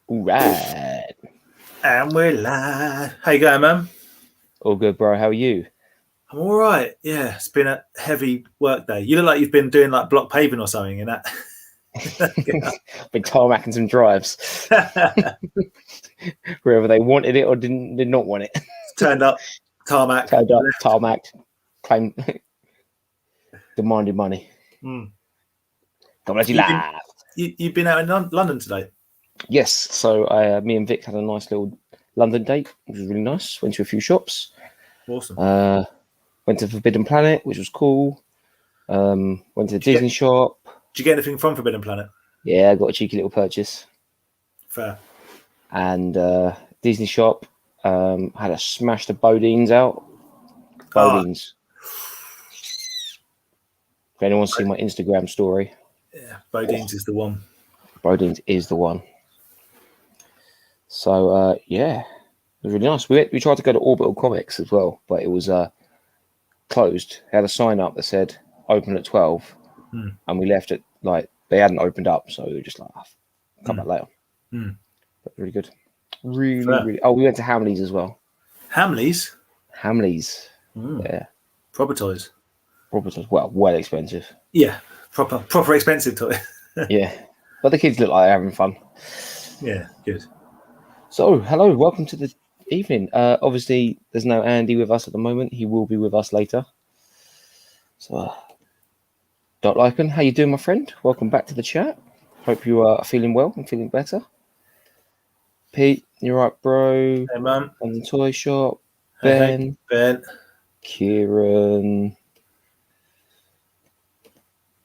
All right. And we're live. How you going, man? All good, bro. How are you? I'm all right. Yeah, it's been a heavy work day. You look like you've been doing like block paving or something in that. Been tarmacking some drives. Wherever they wanted it or did not want it. Turned up, tarmac. Turned up, tarmacked, claimed, demanded money. Mm. God bless you, lad. You've been out in London today? Yes. So me and Vic had a nice little London date, which was really nice. Went to a few shops. Awesome. Went to Forbidden Planet, which was cool. Went to the Disney shop. Did you get anything from Forbidden Planet? Yeah, I got a cheeky little purchase. Fair. And Disney shop had to smash the Bodines out. Bodines. If anyone's seen my Instagram story. Yeah, Bodines is the one. Bodines is the one. So, yeah, it was really nice. We tried to go to Orbital Comics as well, but it was closed. They had a sign up that said open at 12, and we left it like they hadn't opened up, so we were just like, come back later. But really good. Really. Oh, we went to Hamleys as well. Hamleys? Hamleys. Yeah. Proper toys. Proper toys. Well expensive. Yeah, proper expensive toy. Yeah. But the kids look like they're having fun. Yeah, good. So, hello, welcome to the evening. Obviously, there's no Andy with us at the moment. He will be with us later. So, Dot Lycan, how you doing, my friend? Welcome back to the chat. Hope you are feeling well and feeling better. Pete, you're right, bro. Hey, man. On the toy shop. Ben. Hey, Ben. Kieran.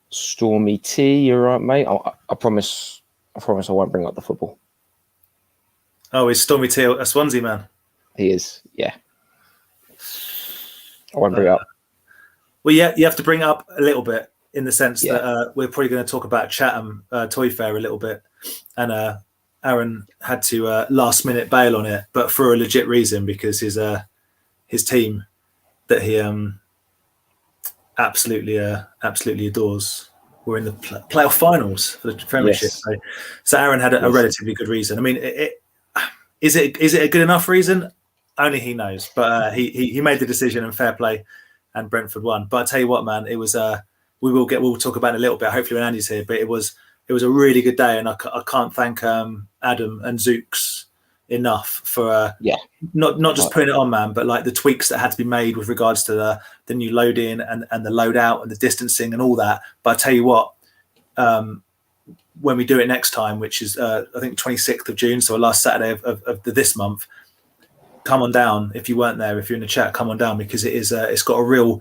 Stormy T, you're right, mate. I promise I won't bring up the football. Oh, is Stormy T a Swansea man? He is, yeah. I won't bring it up. Well, yeah, you have to bring it up a little bit in the sense that we're probably going to talk about Chatham Toy Fair a little bit. And Aaron had to last minute bail on it, but for a legit reason, because his team that he absolutely adores were in the playoff finals for the Premiership. Yes. So Aaron had a relatively good reason. I mean, is it a good enough reason? Only he knows. But he made the decision, and fair play, and Brentford won. But I tell you what, man, it was we'll talk about it a little bit. Hopefully when Andy's here. But it was a really good day, and I can't thank Adam and Zooks enough for not just putting it on, man, but like the tweaks that had to be made with regards to the new load in and the load out and the distancing and all that. But I tell you what, when we do it next time, which is I think 26th of June, so last Saturday of this month, come on down. If you weren't there, if you're in the chat, come on down, because it is it's got a real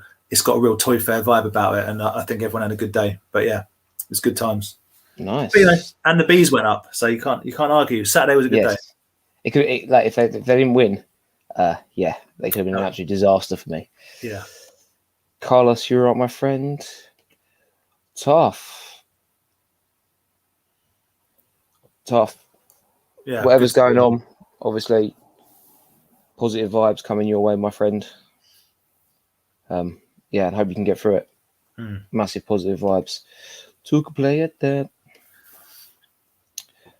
toy fair vibe about it, and I think everyone had a good day. But yeah, it was good times. Nice. But, and the bees went up, so you can't argue. Saturday was a good day. It could like if they didn't win, they could have been an absolute disaster for me. Yeah. Carlos, you're right, my friend. Tough. Yeah. Whatever's going on, obviously, positive vibes coming your way, my friend. And hope you can get through it. Massive positive vibes. Took a play at that.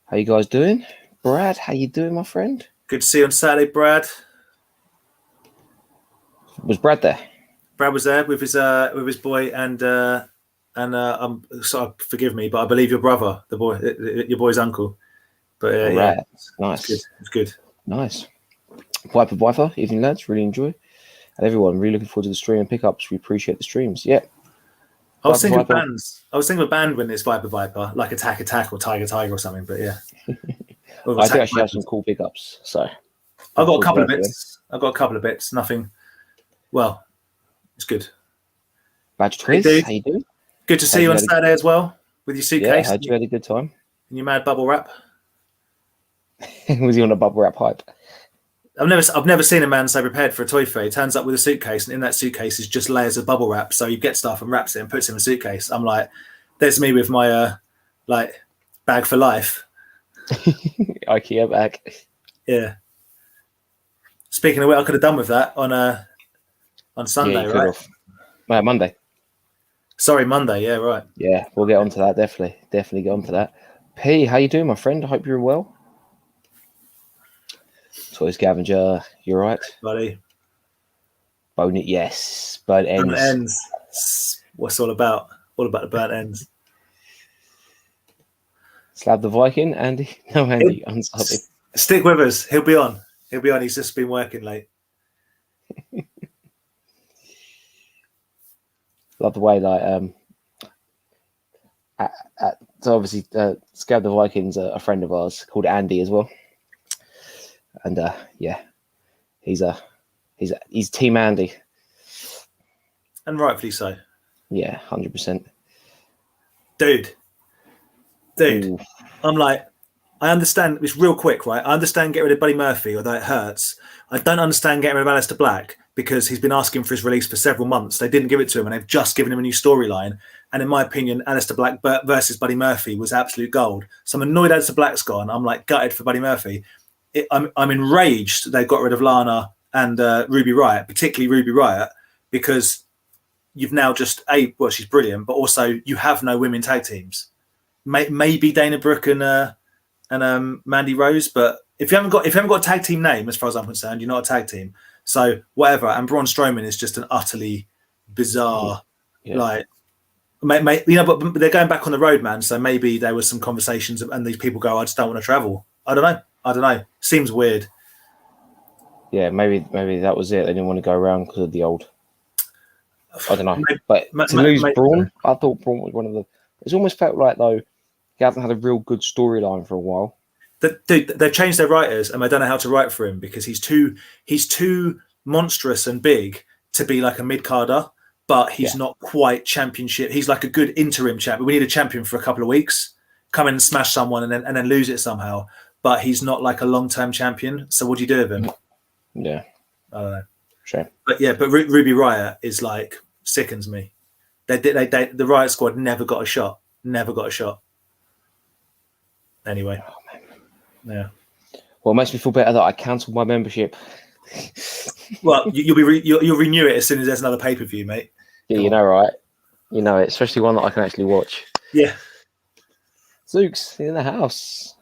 How you guys doing? Brad, how you doing, my friend? Good to see you on Saturday, Brad. Was Brad there? Brad was there with his boy and sorry, forgive me, but I believe your brother, your boy's uncle. But nice. It's good. Nice. Viper, evening lads, really enjoy. And everyone, really looking forward to the stream and pickups. We appreciate the streams. Yeah. I was thinking of bands. I was thinking of a band when it's Viper, like Attack or Tiger or something. But yeah. I do actually have some cool pickups. So I've got a couple of bits. Nothing. Well, it's good. Badge Twiz, how you doing? Good to see you on Saturday as well with your suitcase. Yeah, had you had a good time? And your mad bubble wrap. Was he on a bubble wrap hype? I've never seen a man so prepared for a toy fair. He turns up with a suitcase, and in that suitcase is just layers of bubble wrap. So you get stuff and wraps it and puts it in a suitcase. I'm like, there's me with my bag for life. IKEA bag. Yeah. Speaking of what I could have done with that on Sunday, right? Monday. Sorry, Monday. Yeah, right. Yeah, we'll get onto that. Definitely get onto that. P, how you doing, my friend? I hope you're well. Toy Scavenger, you're right. Buddy. Bone it, yes. Burnt ends. Burnt ends. What's all about? All about the burnt ends. Slab the Viking, Andy. No, Andy. Stick with us. He'll be on. He's just been working late. Love the way, like, so obviously, Scab the Viking's a friend of ours called Andy as well, and yeah, he's Team Andy, and rightfully so. Yeah, 100%. Dude, Ooh. I'm like, I understand. It's real quick, right? I understand getting rid of Buddy Murphy, although it hurts. I don't understand getting rid of Aleister Black because he's been asking for his release for several months. They didn't give it to him, and they've just given him a new storyline. And in my opinion, Aleister Black versus Buddy Murphy was absolute gold. So I'm annoyed Aleister Black's gone. I'm like gutted for Buddy Murphy. I'm enraged they got rid of Lana and Ruby Riott, particularly Ruby Riott, because you've now just well, she's brilliant, but also you have no women tag teams. Maybe Dana Brooke and Mandy Rose, but if you haven't got a tag team name, as far as I'm concerned, you're not a tag team. So whatever. And Braun Strowman is just an utterly bizarre, like, but they're going back on the road, man. So maybe there was some conversations, and these people go, "I just don't want to travel." I don't know. Seems weird. Yeah, maybe that was it. They didn't want to go around because of the old. I don't know. But to lose Braun, I thought Braun was one of the. It's almost felt like though he hasn't had a real good storyline for a while. Dude, they've changed their writers, and they don't know how to write for him because he's too monstrous and big to be like a mid-carder, but he's not quite championship. He's like a good interim champion. We need a champion for a couple of weeks, come in and smash someone and then lose it somehow. But he's not like a long-term champion. So what do you do with him? Yeah. I don't know. Sure. But Ruby Riott is like, sickens me. The Riott Squad never got a shot. Anyway. Oh, man. Yeah. Well, it makes me feel better that I cancelled my membership. Well, you'll renew it as soon as there's another pay-per-view, mate. Yeah, you know, right? You know it, especially one that I can actually watch. Yeah. Zooks in the house.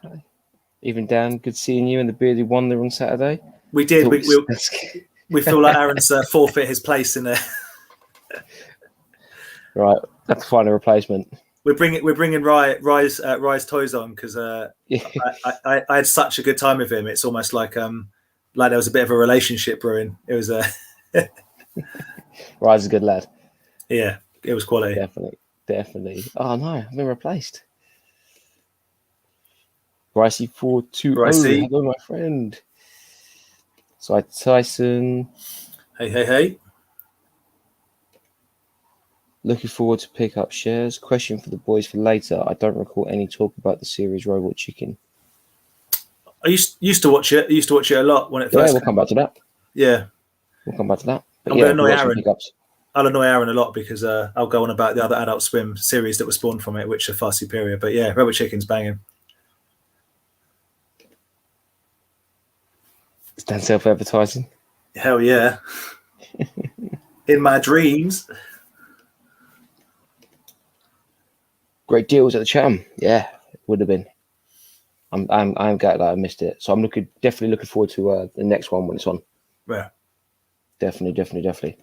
Even Dan, good seeing you and the Bearded Wonder on Saturday. We did. We feel like Aaron's forfeit his place in there. Right, have to find a replacement. We're bringing Rise Toys on because I had such a good time with him. It's almost like there was a bit of a relationship brewing. It was Rise is a good lad. Yeah, it was quality. Definitely. Oh no, I've been replaced. Ricey 420. Ricey. Hello, my friend. So Tyson. Hey. Looking forward to pick up shares. Question for the boys for later. I don't recall any talk about the series Robot Chicken. I used to watch it. I used to watch it a lot when it first. Yeah, we'll come back to that. Yeah, we'll come back to that. But I'm going to annoy Aaron. Pickups. I'll annoy Aaron a lot because I'll go on about the other Adult Swim series that were spawned from it, which are far superior. But yeah, Robot Chicken's banging. Is Dan self-advertising? Hell yeah. In my dreams. Great deals at the Chatham. Yeah, it would have been. I'm glad that I missed it. So I'm definitely looking forward to the next one when it's on. Yeah. Definitely.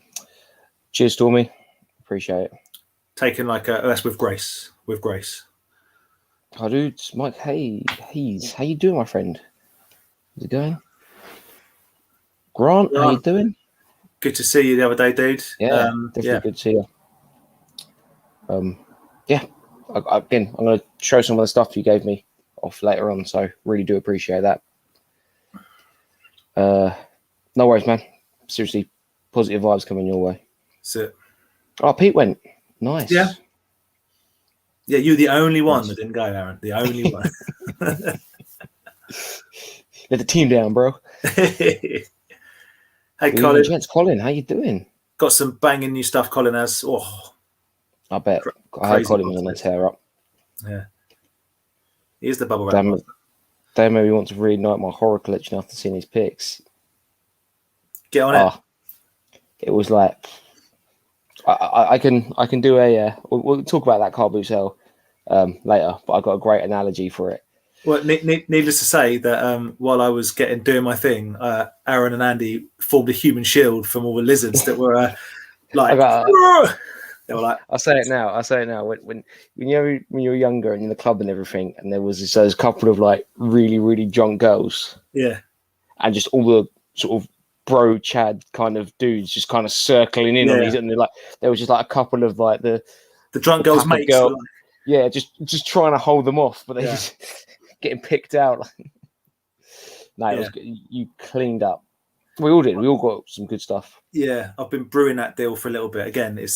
Cheers, Stormy. Appreciate it. Taken that's with grace. With grace. Hi, dude. Mike Hayes. How you doing, my friend? How's it going? Grant, how you doing? Good to see you the other day, dude. Yeah, definitely good to see you. Yeah. Again, I'm going to show some of the stuff you gave me off later on, so really do appreciate that. No worries, man. Seriously, positive vibes coming your way. That's it. Oh, Pete went. Nice. Yeah, you're the only one that didn't go, Aaron. The only one. Let the team down, bro. Hey, Colin. Gents, Colin, how you doing? Got some banging new stuff Colin has. Oh, I bet. I heard Colin was on the tear up. Yeah. Here's the bubble wrap. They maybe want to reignite my horror collection after seeing his pics. Get on it. It was like I can do a we'll talk about that car boot sale later, but I've got a great analogy for it. Well, needless to say that while I was doing my thing, Aaron and Andy formed a human shield from all the lizards that were like. They were like. I'll say it now. When you're younger and in the club and everything, and there was this couple of like really drunk girls. Yeah. And just all the sort of bro Chad kind of dudes just kind of circling in on these, and there was just like a couple of like the drunk girls' mates. Like, just trying to hold them off, but they just getting picked out. No, it was good. You cleaned up. We all did. We all got some good stuff. Yeah, I've been brewing that deal for a little bit. Again, it was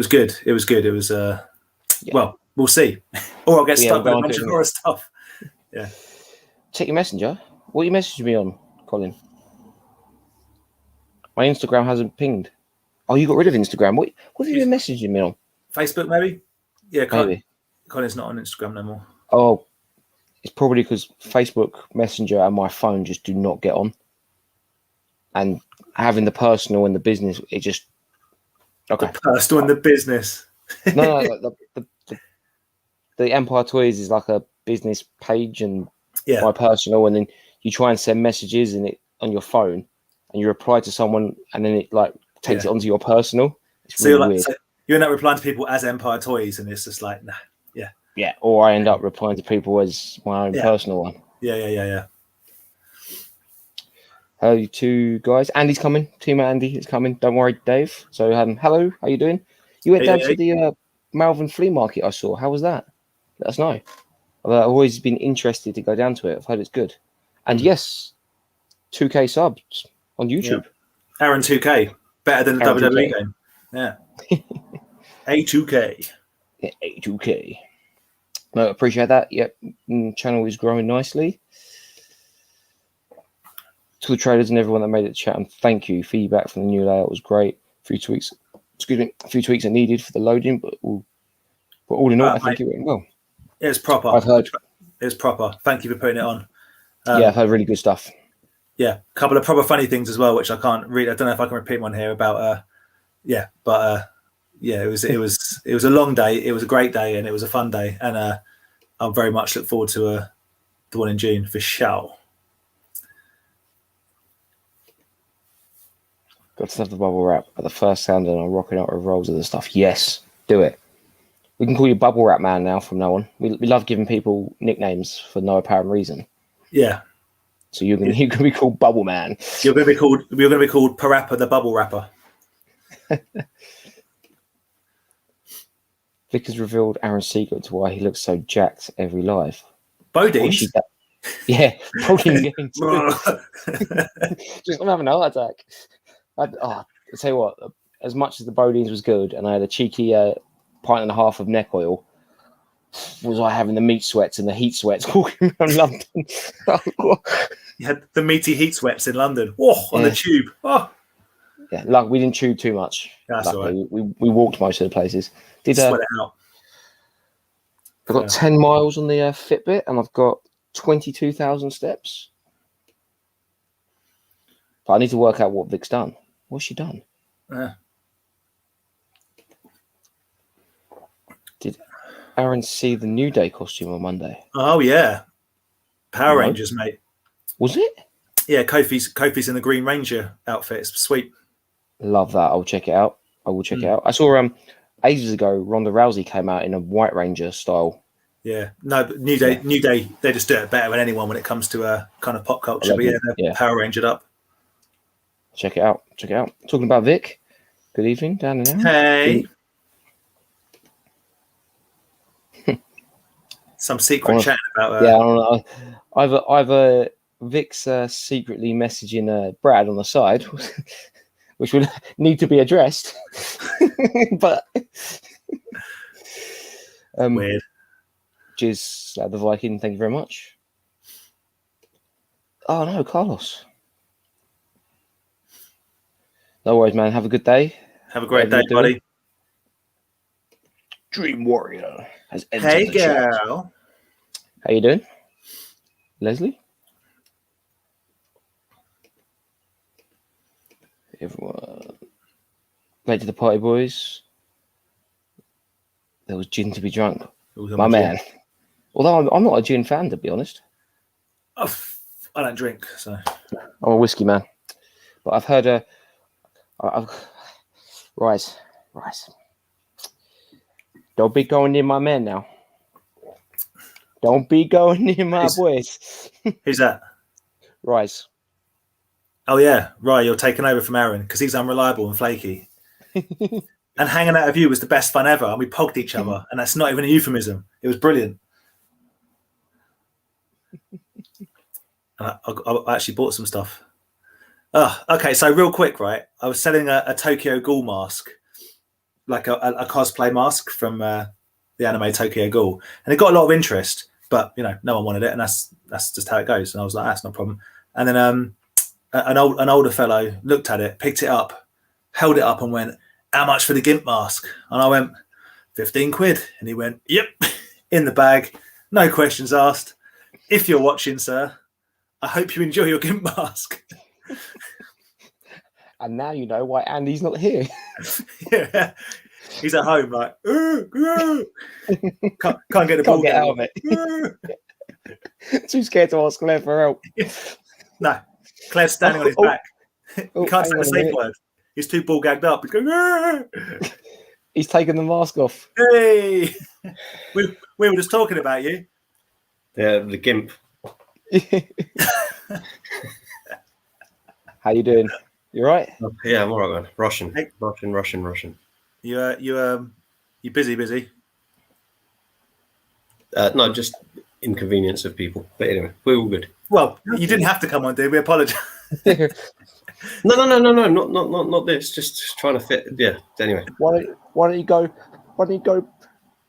good. It was good. It was well, we'll see. Or I'll get stuck with a bunch of horror stuff. Yeah. Check your messenger. What you messaged me on, Colin? My Instagram hasn't pinged. Oh, you got rid of Instagram. What have you been messaging me on? Facebook, maybe? Yeah, maybe. Colin's not on Instagram no more. Oh, it's probably because Facebook Messenger and my phone just do not get on. And having the personal and the business, it just... Okay. The personal and the business. No, the Empire Toys is like a business page and my personal, and then you try and send messages and it on your phone, and you reply to someone, and then it like takes it onto your personal. It's so really weird. So you end up replying to people as Empire Toys, and it's just like, nah, yeah. Or I end up replying to people as my own personal one. Yeah. You two guys. Andy's coming. Team Andy is coming. Don't worry, Dave. So hello, how you doing? You went down to the Malvern Flea Market I saw. How was that? Let us know. I've always been interested to go down to it. I've heard it's good. And yes, 2K subs on YouTube. Yeah. Aaron 2K. Better than the WWE game. Yeah. A2K. Yeah, A2K. No, appreciate that. Yep. Channel is growing nicely. To the traders and everyone that made it to Chatham, thank you. Feedback from the new layout was great. A few tweaks are needed for the loading, but all in all, I think it went well. It's proper. I've heard it's proper. Thank you for putting it on. I've heard really good stuff. Yeah, a couple of proper funny things as well, which I can't read. I don't know if I can repeat one here about. It was a long day. It was a great day, and it was a fun day, and I very much look forward to the one in June for sure. Got to have the bubble wrap at the first sound, and I'm rocking out with rolls of the stuff. Yes, do it. We can call you Bubble Wrap Man now from now on. We love giving people nicknames for no apparent reason. Yeah. So you're going to be called Bubble Man. You're going to be called Parappa the Bubble Wrapper. Vic has revealed Aaron's secret to why he looks so jacked every live. Bodines? Yeah, Bodine games. Just I'm having a heart attack. I'll tell you what, as much as the Bodines was good, and I had a cheeky pint and a half of neck oil, was I having the meat sweats and the heat sweats walking around London. You had the meaty heat sweats in London. On the tube. Oh. Yeah, we didn't chew too much. That's all right. We walked most of the places. Sweat it out. I've got 10 miles on the Fitbit, and I've got 22,000 steps. But I need to work out what Vic's done. What's she done? Did Aaron see the New Day costume on Monday? Oh, yeah. Power Rangers, mate. Was it? Yeah, Kofi's in the Green Ranger outfit. It's sweet. Love that. I'll check it out. I will check it out. I saw ages ago Ronda Rousey came out in a White Ranger style. Yeah. No, but New Day, they just do it better than anyone when it comes to kind of pop culture. But they're Power Rangered up. Check it out. Talking about Vic. Good evening, Dan and Aaron. Hey. Some secret chat about. I don't know. Either Vic's secretly messaging Brad on the side, which would need to be addressed. But weird. Cheers, the Viking. Thank you very much. Oh no, Carlos. No worries, man. Have a good day. Have a great day, buddy. Dream Warrior has entered the girl. Chat. How you doing, Leslie? Everyone late to the party, boys. There was gin to be drunk. My man. Although I'm not a gin fan, to be honest. I don't drink, so I'm a whiskey man. But I've heard Rise. Don't be going near my man now. Don't be going near my boys. Who's that? Rise. Oh yeah, right. You're taking over from Aaron because he's unreliable and flaky. And hanging out with you was the best fun ever, and we pogged each other, and that's not even a euphemism. It was brilliant. And I actually bought some stuff. Oh, okay. So real quick, right? I was selling a Tokyo Ghoul mask, like a cosplay mask from the anime Tokyo Ghoul, and it got a lot of interest. But no one wanted it, and that's just how it goes. And I was like, that's no problem. And then an older fellow looked at it, picked it up, held it up, and went, "How much for the GIMP mask?" And I went, £15. And he went, "Yep," in the bag, no questions asked. If you're watching, sir, I hope you enjoy your GIMP mask. And now you know why Andy's not here. Yeah, he's at home like, can't get the ball out of it. Too scared to ask Claire for help. No, Claire's standing on his back. He can't say the safe word. He's too ball gagged up. He's going. He's taking the mask off. Hey, we were just talking about you. Yeah, the GIMP. How you doing? You right? Yeah, I'm all right, man. Russian. You busy? No, just inconvenience of people. But anyway, we're all good. Well, you didn't have to come on, dude. We apologise. No, not this. Just trying to fit. Yeah. Anyway, why don't you go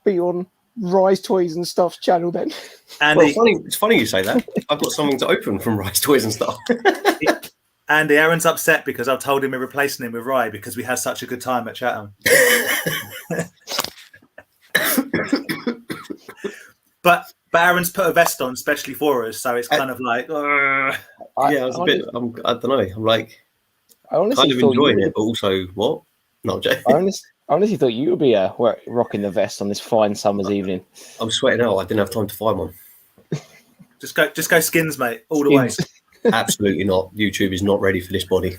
be on Rise Toys and Stuff's channel then? Andy, well, it's funny you say that. I've got something to open from Rise Toys and Stuff. Andy, Aaron's upset because I've told him we're replacing him with Rye because we had such a good time at Chatham. But Aaron's put a vest on especially for us, so it's kind of like, yeah, I was a bit. I don't know. I'm like, I honestly kind of enjoying it, but also what? No, Jay. I honestly thought you would be rocking the vest on this fine summer's evening. I'm sweating out. I didn't have time to find one. Just go skins, mate, all the way. Absolutely not. YouTube is not ready for this body.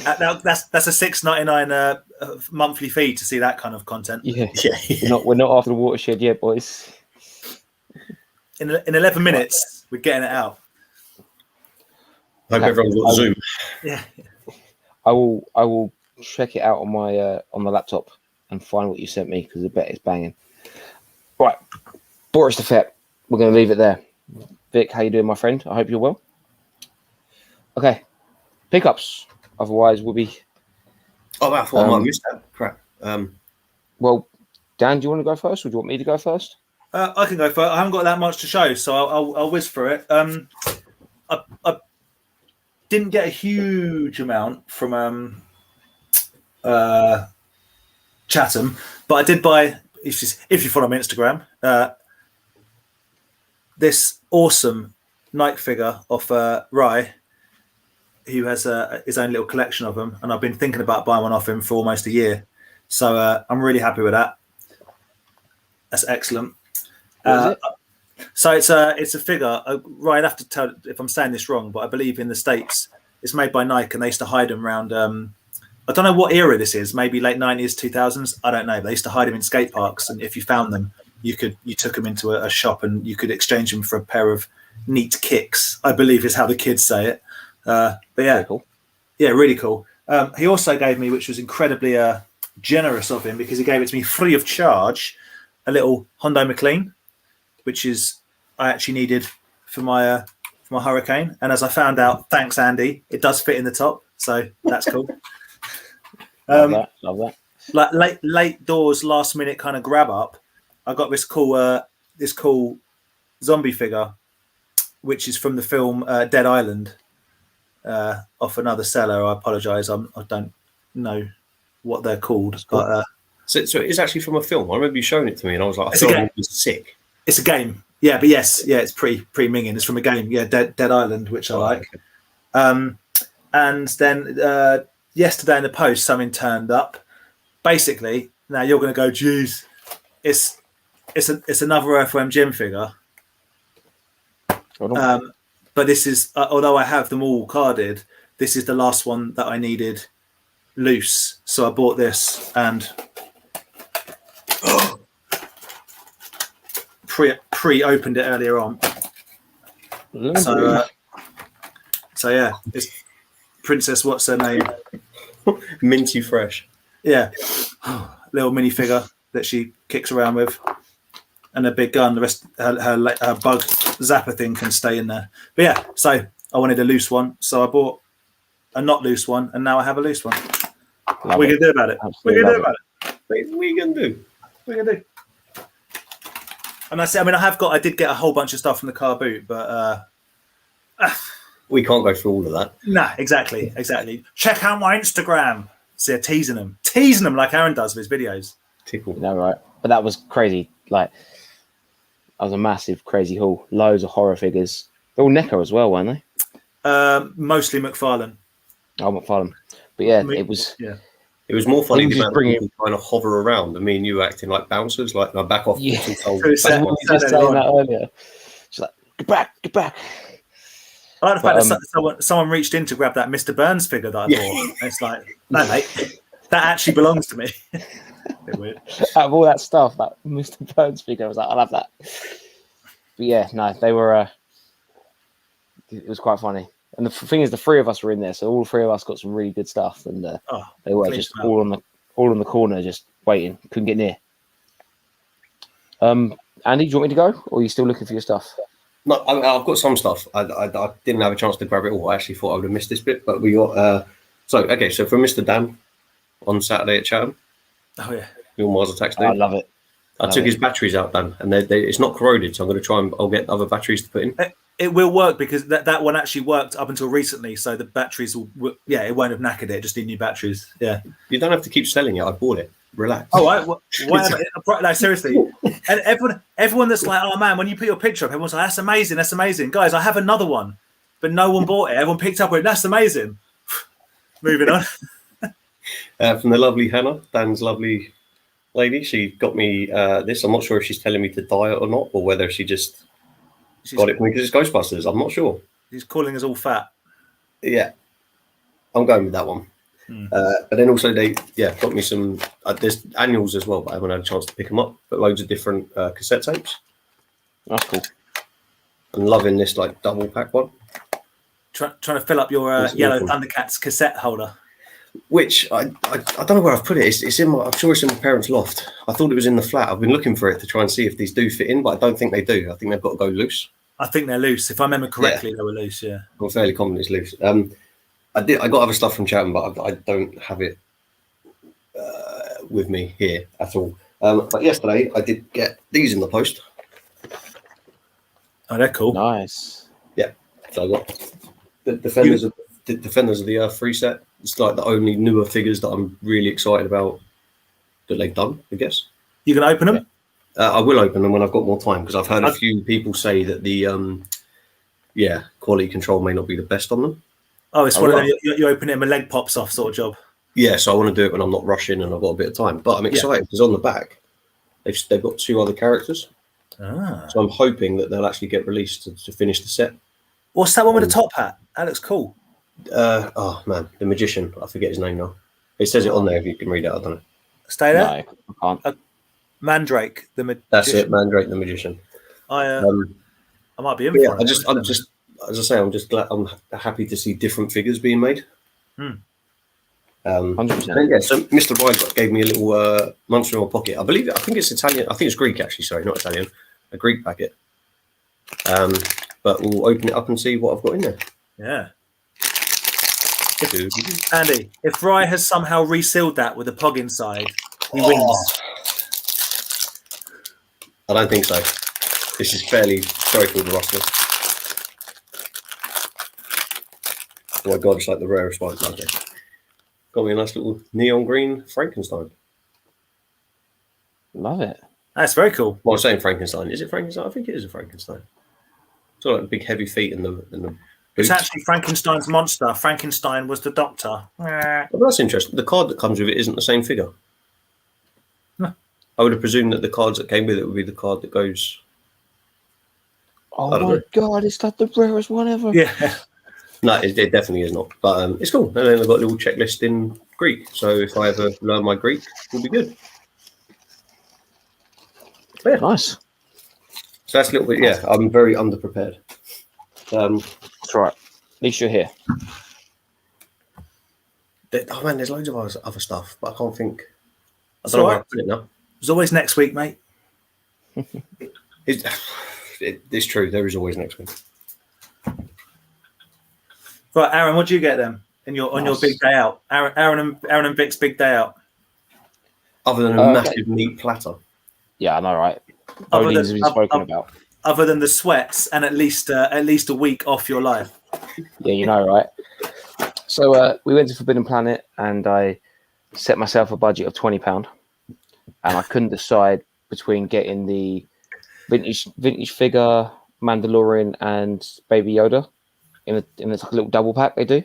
Now that's a $6.99 monthly fee to see that kind of content. Yeah. We're not after the watershed yet, boys. In 11 minutes, we're getting it out. Hope everyone's got Zoom. Yeah. I will check it out on my on the laptop and find what you sent me because I bet it's banging. Right, Boris the Fett. We're going to leave it there. Vic, how you doing, my friend? I hope you're well. Okay, pickups. Otherwise, we'll be. Oh, I thought I might have missed that. Crap. Well, Dan, do you want to go first, or do you want me to go first? I can go first. I haven't got that much to show, so I'll whiz through it. I didn't get a huge amount from Chatham, but I did buy. If you follow me on Instagram, this awesome Nike figure off Rye, who has his own little collection of them, and I've been thinking about buying one off him for almost a year. So I'm really happy with that. That's excellent. So it's a figure. Right, I'd have to tell if I'm saying this wrong, but I believe in the States it's made by Nike, and they used to hide them around. I don't know what era this is. Maybe late 90s, 2000s. I don't know. They used to hide them in skate parks, and if you found them, you took them into a shop and you could exchange them for a pair of neat kicks, I believe is how the kids say it. But yeah, very cool. Yeah, really cool. He also gave me, which was incredibly generous of him, because he gave it to me free of charge, a little Hondo McLean, which is I actually needed for my Hurricane. And as I found out, thanks Andy, it does fit in the top, so that's cool. Love that. Like late doors, last minute kind of grab up. I got this cool zombie figure, which is from the film Dead Island, off another seller. I apologise, I don't know what they're called, but so it's actually from a film. I remember you showing it to me, and I was like, I thought it was sick. It's a game, yeah, but yes, yeah, it's pretty minging. It's from a game, yeah, Dead Island, which I like. Okay. And then yesterday in the post, something turned up. Basically, now you're going to go, geez, it's another Earthworm Jim figure. But this is, although I have them all carded, this is the last one that I needed loose. So I bought this and pre-opened it earlier on. So yeah, it's Princess, what's her name? Minty fresh. Yeah, little minifigure that she kicks around with, and a big gun. The rest, her bug zapper thing can stay in there. But yeah, so I wanted a loose one, so I bought a not loose one, and now I have a loose one. What we can do about it? We can do about it. We can do. We can do. And I did get a whole bunch of stuff from the car boot, but we can't go through all of that. Nah, exactly. Check out my Instagram. See, teasing them like Aaron does with his videos. Tickle. No, right. But that was crazy. Like, that was a massive, crazy haul. Loads of horror figures. They're all NECA as well, weren't they? Mostly McFarlane. Oh, McFarlane. But yeah, it was. Yeah. It was more funny just people trying to hover around and me and you acting like bouncers, like no, back off. Yeah. Just saying that earlier. She's like, get back. I like the fact that someone reached in to grab that Mr. Burns figure that I bought. It's like, no, mate, that actually belongs to me. Bit weird. Out of all that stuff, that Mr. Burns figure, I was like, I'll have that. But yeah, no, they were. It was quite funny. And the thing is, the three of us were in there, so all three of us got some really good stuff, and they were just all on the corner, just waiting, couldn't get near. Andy, do you want me to go, or are you still looking for your stuff? No, I've got some stuff. I didn't have a chance to grab it all. I actually thought I would have missed this bit, but we got. So for Mr. Dan on Saturday at Chatham. Oh yeah, your Mars Attacks dude. I love it. I took his batteries out, Dan, and it's not corroded, so I'm going to try and I'll get other batteries to put in. It will work because that one actually worked up until recently. So the batteries will, it won't have knackered it. Just need new batteries. Yeah, you don't have to keep selling it. I bought it. Relax. Oh, whatever. Like seriously, and everyone that's like, oh man, when you put your picture up, everyone's like, that's amazing, guys. I have another one, but no one bought it. Everyone picked up it. That's amazing. Moving on. From the lovely Hannah, Dan's lovely lady, she got me this. I'm not sure if she's telling me to dye it or not, or whether she's got it for me because it's Ghostbusters. I'm not sure. She's calling us all fat. Yeah, I'm going with that one. But then also they got me some. There's annuals as well, but I haven't had a chance to pick them up. But loads of different cassette tapes. That's cool. I'm loving this like double pack one. Trying to fill up your yellow Thundercats cassette holder. Which I don't know where I've put it. It's in my. I'm sure it's in my parents' loft. I thought it was in the flat. I've been looking for it to try and see if these do fit in, but I don't think they do. I think they've got to go loose. I think they're loose. If I remember correctly, they were loose. Yeah, I'm fairly confident it's loose. I got other stuff from Chatham, but I don't have it with me here at all. But yesterday I did get these in the post. Oh, they're cool. Nice. Yeah. So I got the Defenders of the Earth 3 set. It's like the only newer figures that I'm really excited about that they've done, I guess. You can open them? I will open them when I've got more time because I've heard a few people say that the quality control may not be the best on them. Oh, it's one of them you open it and my leg pops off sort of job. Yeah, so I want to do it when I'm not rushing and I've got a bit of time. But I'm excited because on the back they've got 2 other characters. So I'm hoping that they'll actually get released to finish the set. What's that one with the top hat? That looks cool. Oh man, the magician. I forget his name now. It says it on there if you can read it. I don't know. Stay there. No, I can't. Mandrake, the magician. That's it, Mandrake, the magician. I might be in for it. I'm just, as I say, I'm just glad. I'm happy to see different figures being made. 100%. So Mr. Ride gave me a little monster in my pocket. I think it's Italian. I think it's Greek actually. Sorry, not Italian. A Greek packet. But we'll open it up and see what I've got in there. Yeah. Andy, if Rye has somehow resealed that with a pog inside, he wins. I don't think so. This is fairly sorry for the rustle. Oh my god, it's like the rarest one. Okay. Got me a nice little neon green Frankenstein. Love it. That's very cool. Well, I'm saying Frankenstein. Is it Frankenstein? I think it is a Frankenstein. It's all like big heavy feet in the It's actually Frankenstein's monster. Frankenstein was the doctor. Well, that's interesting. The card that comes with it isn't the same figure. No. I would have presumed that the cards that came with it would be the card that goes. Oh my god, is that the rarest one ever? Yeah. No, it definitely is not. But it's cool. And then I've got a little checklist in Greek. So if I ever learn my Greek, we'll be good. Yeah, nice. So that's a little bit. Yeah, I'm very underprepared. That's right. At least you're here. Oh man, there's loads of other stuff, but I can't think. I It's don't know all where right. I put it now. There's always next week, mate. It's true. There is always next week. Right, Aaron, what do you get then on your big day out? Aaron and Vic's big day out. Other than a massive meat platter. Yeah, I know, right? Bowling's been spoken about. Other than the sweats and at least a week off your life. Yeah, you know, right? So we went to Forbidden Planet, and I set myself a budget of £20, and I couldn't decide between getting the vintage figure, Mandalorian, and Baby Yoda in a little double pack. They do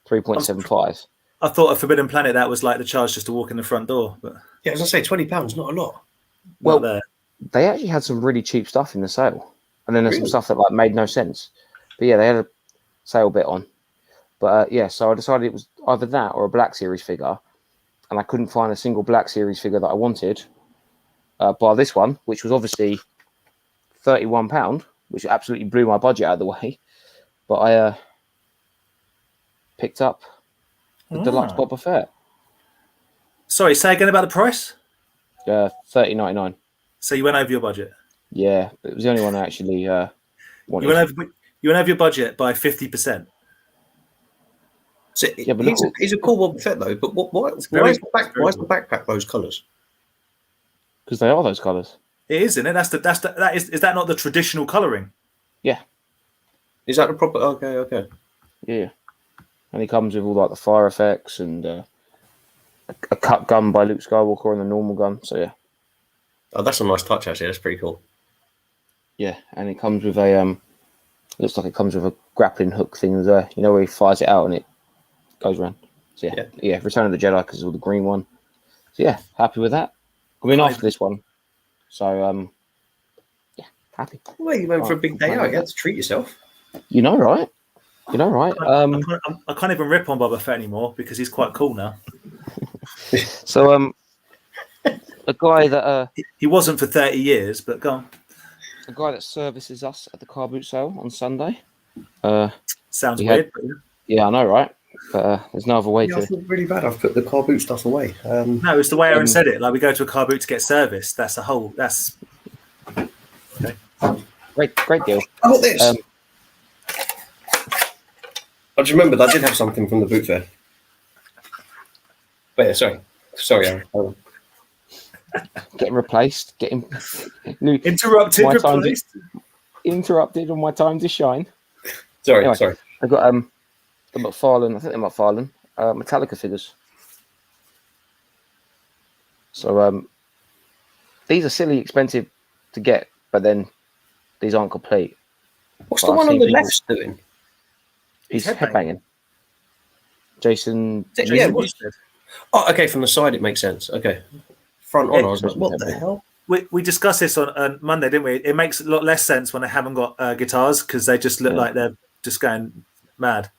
3.75. I thought at Forbidden Planet that was like the charge just to walk in the front door. But Yeah, I was gonna say £20, not a lot. Well, there. they actually had some really cheap stuff in the sale, and then there's some stuff that like made no sense. But yeah, they had a sale bit on. But yeah, so I decided it was either that or a Black Series figure, and I couldn't find a single Black Series figure that I wanted. By this one, which was obviously £31, which absolutely blew my budget out of the way. But I picked up the deluxe Boba Fett. Sorry, say again about the price. $30.99. So you went over your budget. Yeah, but it was the only one I actually wanted. You went over your budget by 50%. So Yeah, but he's a cool Boba Fett though. But why is the backpack those colours? Because they are those colours. It is, isn't it? Is that not the traditional colouring? Yeah. Is that the proper? Okay. Yeah. And he comes with all like the fire effects and a cut gun by Luke Skywalker and the normal gun. So yeah. Oh, that's a nice touch actually. That's pretty cool. Yeah, and it comes with a looks like it comes with a grappling hook thing as well. You know, where he fires it out and it goes around. So yeah, Return of the Jedi because it's all the green one. So yeah, happy with that. I mean, after this one. So yeah, happy. Well, you went for a big day out. You had to treat yourself. You know, right? You know, right? I can't even rip on Boba Fett anymore because he's quite cool now. So a guy that he wasn't for 30 years, but go on. A guy that services us at the car boot sale on Sunday. Sounds weird. Yeah, I know, right? But there's no other way to. I feel really bad. I've put the car boot stuff away. No, it's the way Aaron said it. Like we go to a car boot to get serviced. That's okay. Great deal. I got this. I just remembered I did have something from the boot fair. But yeah, sorry, Aaron. Hold on. Getting replaced, interrupted, replaced. Interrupted on my time to shine. Sorry. I've got the McFarlane, I think they're McFarlane, Metallica figures. So these are silly expensive to get, but then these aren't complete. What's the one on the left doing? He's headbanging. Jason. Yeah. Oh, okay. From the side, it makes sense. Okay. Front on, I was like, what the hell? We discussed this on Monday, didn't we? It makes a lot less sense when they haven't got guitars because they just look like they're just going mad.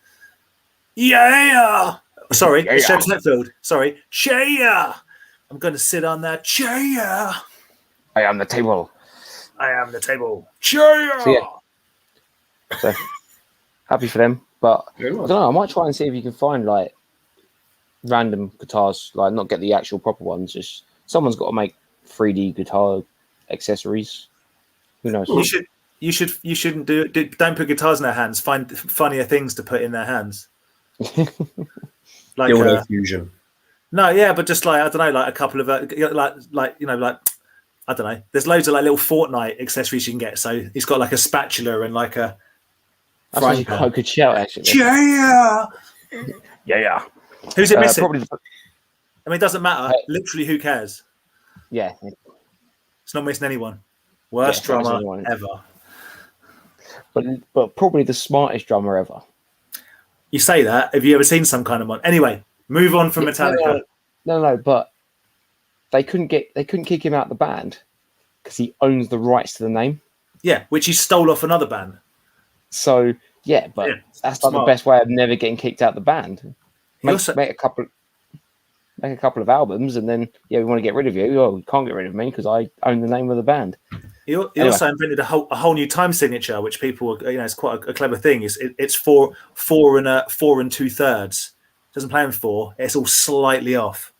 Yeah. Sorry, it's James Hetfield. Sorry. Chair. I'm going to sit on that chair. I am the table. Chair. So happy for them. But I don't know, I might try and see if you can find like random guitars, like not get the actual proper ones. Just someone's got to make 3D guitar accessories. Who knows? You shouldn't do it. Don't put guitars in their hands. Find funnier things to put in their hands. Like fusion. No, yeah, but just like I don't know, like a couple of like I don't know. There's loads of like little Fortnite accessories you can get. So he's got like a spatula and like a. That's quite a good shout, actually. Yeah. Who's it missing? Probably. I mean, it doesn't matter. Literally, who cares? Yeah. It's not missing anyone. Worst drummer ever. But probably the smartest drummer ever. You say that. Have you ever seen Some Kind of Monster? Anyway, move on from Metallica. No, but they couldn't kick him out of the band because he owns the rights to the name. Yeah, which he stole off another band. So yeah, but that's like the best way of never getting kicked out of the band. Make a couple of albums, and then we want to get rid of you. Oh, you can't get rid of me because I own the name of the band. He also invented a whole new time signature, which people, it's quite a clever thing. It's 4 and 2/3. Doesn't play in 4. It's all slightly off.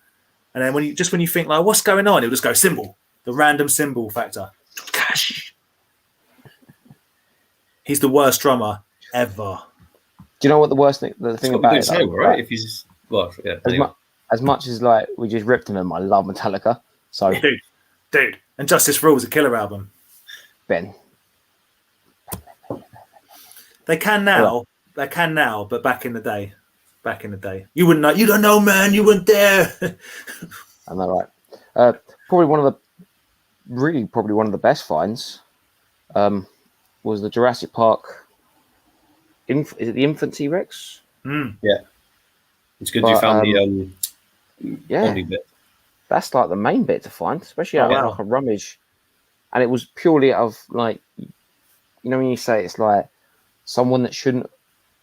And then when you think like, what's going on, it'll just go symbol, the random symbol factor. Cash. He's the worst drummer ever. Do you know what the worst thing? The thing about it, right? If he's as much as like we just ripped him, I love Metallica. So dude, and Justice for All is a killer album. Ben, they can now, but back in the day, you wouldn't know. You don't know, man. You weren't there. I know, right? Probably one of the best finds was the Jurassic Park. Is it the infant T-Rex? Yeah, it's good you found the body bit. That's like the main bit to find, especially out of like a rummage. And it was purely out of like, when you say it's like someone that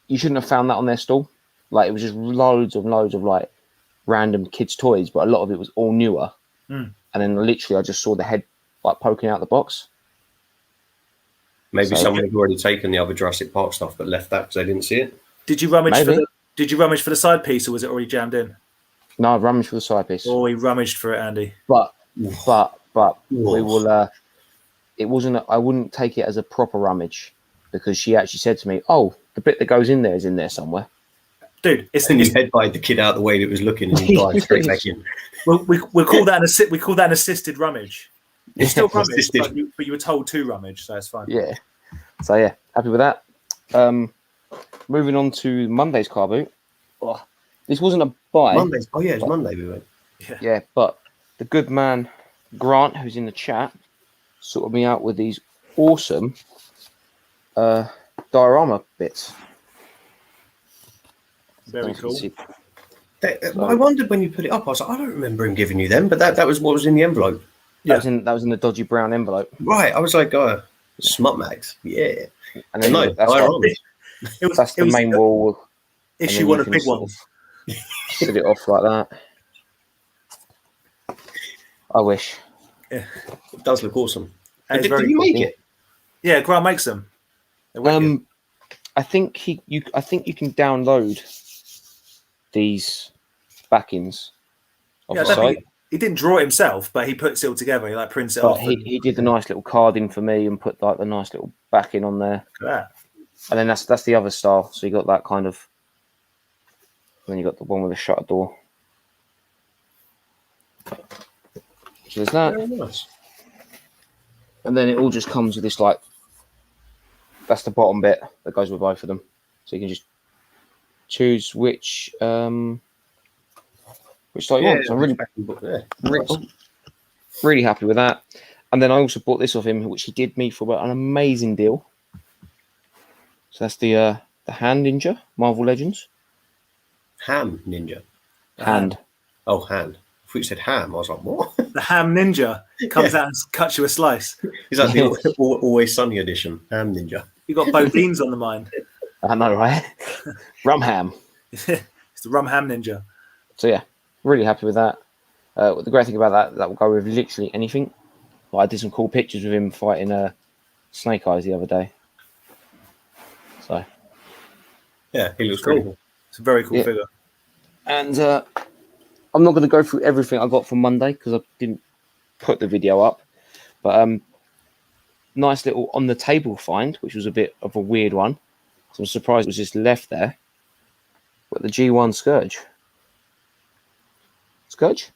you shouldn't have found that on their stall. Like it was just loads of like random kids' toys, but a lot of it was all newer. And then literally I just saw the head like poking out the box. Maybe someone had already taken the other Jurassic Park stuff but left that because they didn't see it. Did you rummage for the side piece, or was it already jammed in? No, I rummaged for the side piece. Oh, he rummaged for it, Andy. But we will. It wasn't. I wouldn't take it as a proper rummage because she actually said to me, "Oh, the bit that goes in there is in there somewhere." Dude, and you headbutted the kid out the way that was looking, and he dived straight back in. We call that an assisted rummage. It's still rummage, but you were told to rummage, so it's fine. Yeah. So yeah, happy with that. Moving on to Monday's car boot. Oh, this wasn't a buy. Mondays. Oh yeah, it's Monday we went. Yeah, but the good man Grant, who's in the chat, sorted me out with these awesome diorama bits. Very cool. I wondered when you put it up. I was like, I don't remember him giving you them, but that was what was in the envelope. Yeah, that was in the dodgy brown envelope. Right, I was like, smut mags, yeah. And then that's the main wall. Issue one of big ones. Set it off like that. I wish. Yeah, it does look awesome. Did you make it? Yeah, Grant makes them. I think you can download these backings off the site. He didn't draw it himself, but he puts it all together. He prints it off. He did the nice little carding for me and put like the nice little backing on there. Look at that. And then that's the other style. So you got that kind of. And then you got the one with the shutter door. So there's that. Very nice. And then it all just comes with this like. That's the bottom bit that goes with both of them. So you can just choose which style you want. So I'm really happy with that. And then I also bought this off him, which he did me for an amazing deal. So that's the Hand Ninja, Marvel Legends. Ham Ninja. Hand. Oh, hand. I thought you said ham. I was like, what? The Ham Ninja comes out and cuts you a slice. Is that the Always Sunny edition? Ham Ninja. You got Bodine's on the mind. I know, right? Rum ham. It's the Rum Ham Ninja. So yeah, really happy with that. The great thing about that will go with literally anything. Like I did some cool pictures with him fighting Snake Eyes the other day. So yeah, he looks cool. It's a very cool figure. And I'm not going to go through everything I got for Monday because I didn't put the video up. But nice little on the table find, which was a bit of a weird one. So I'm surprised it was just left there. But the G1 Scourge. Scourge?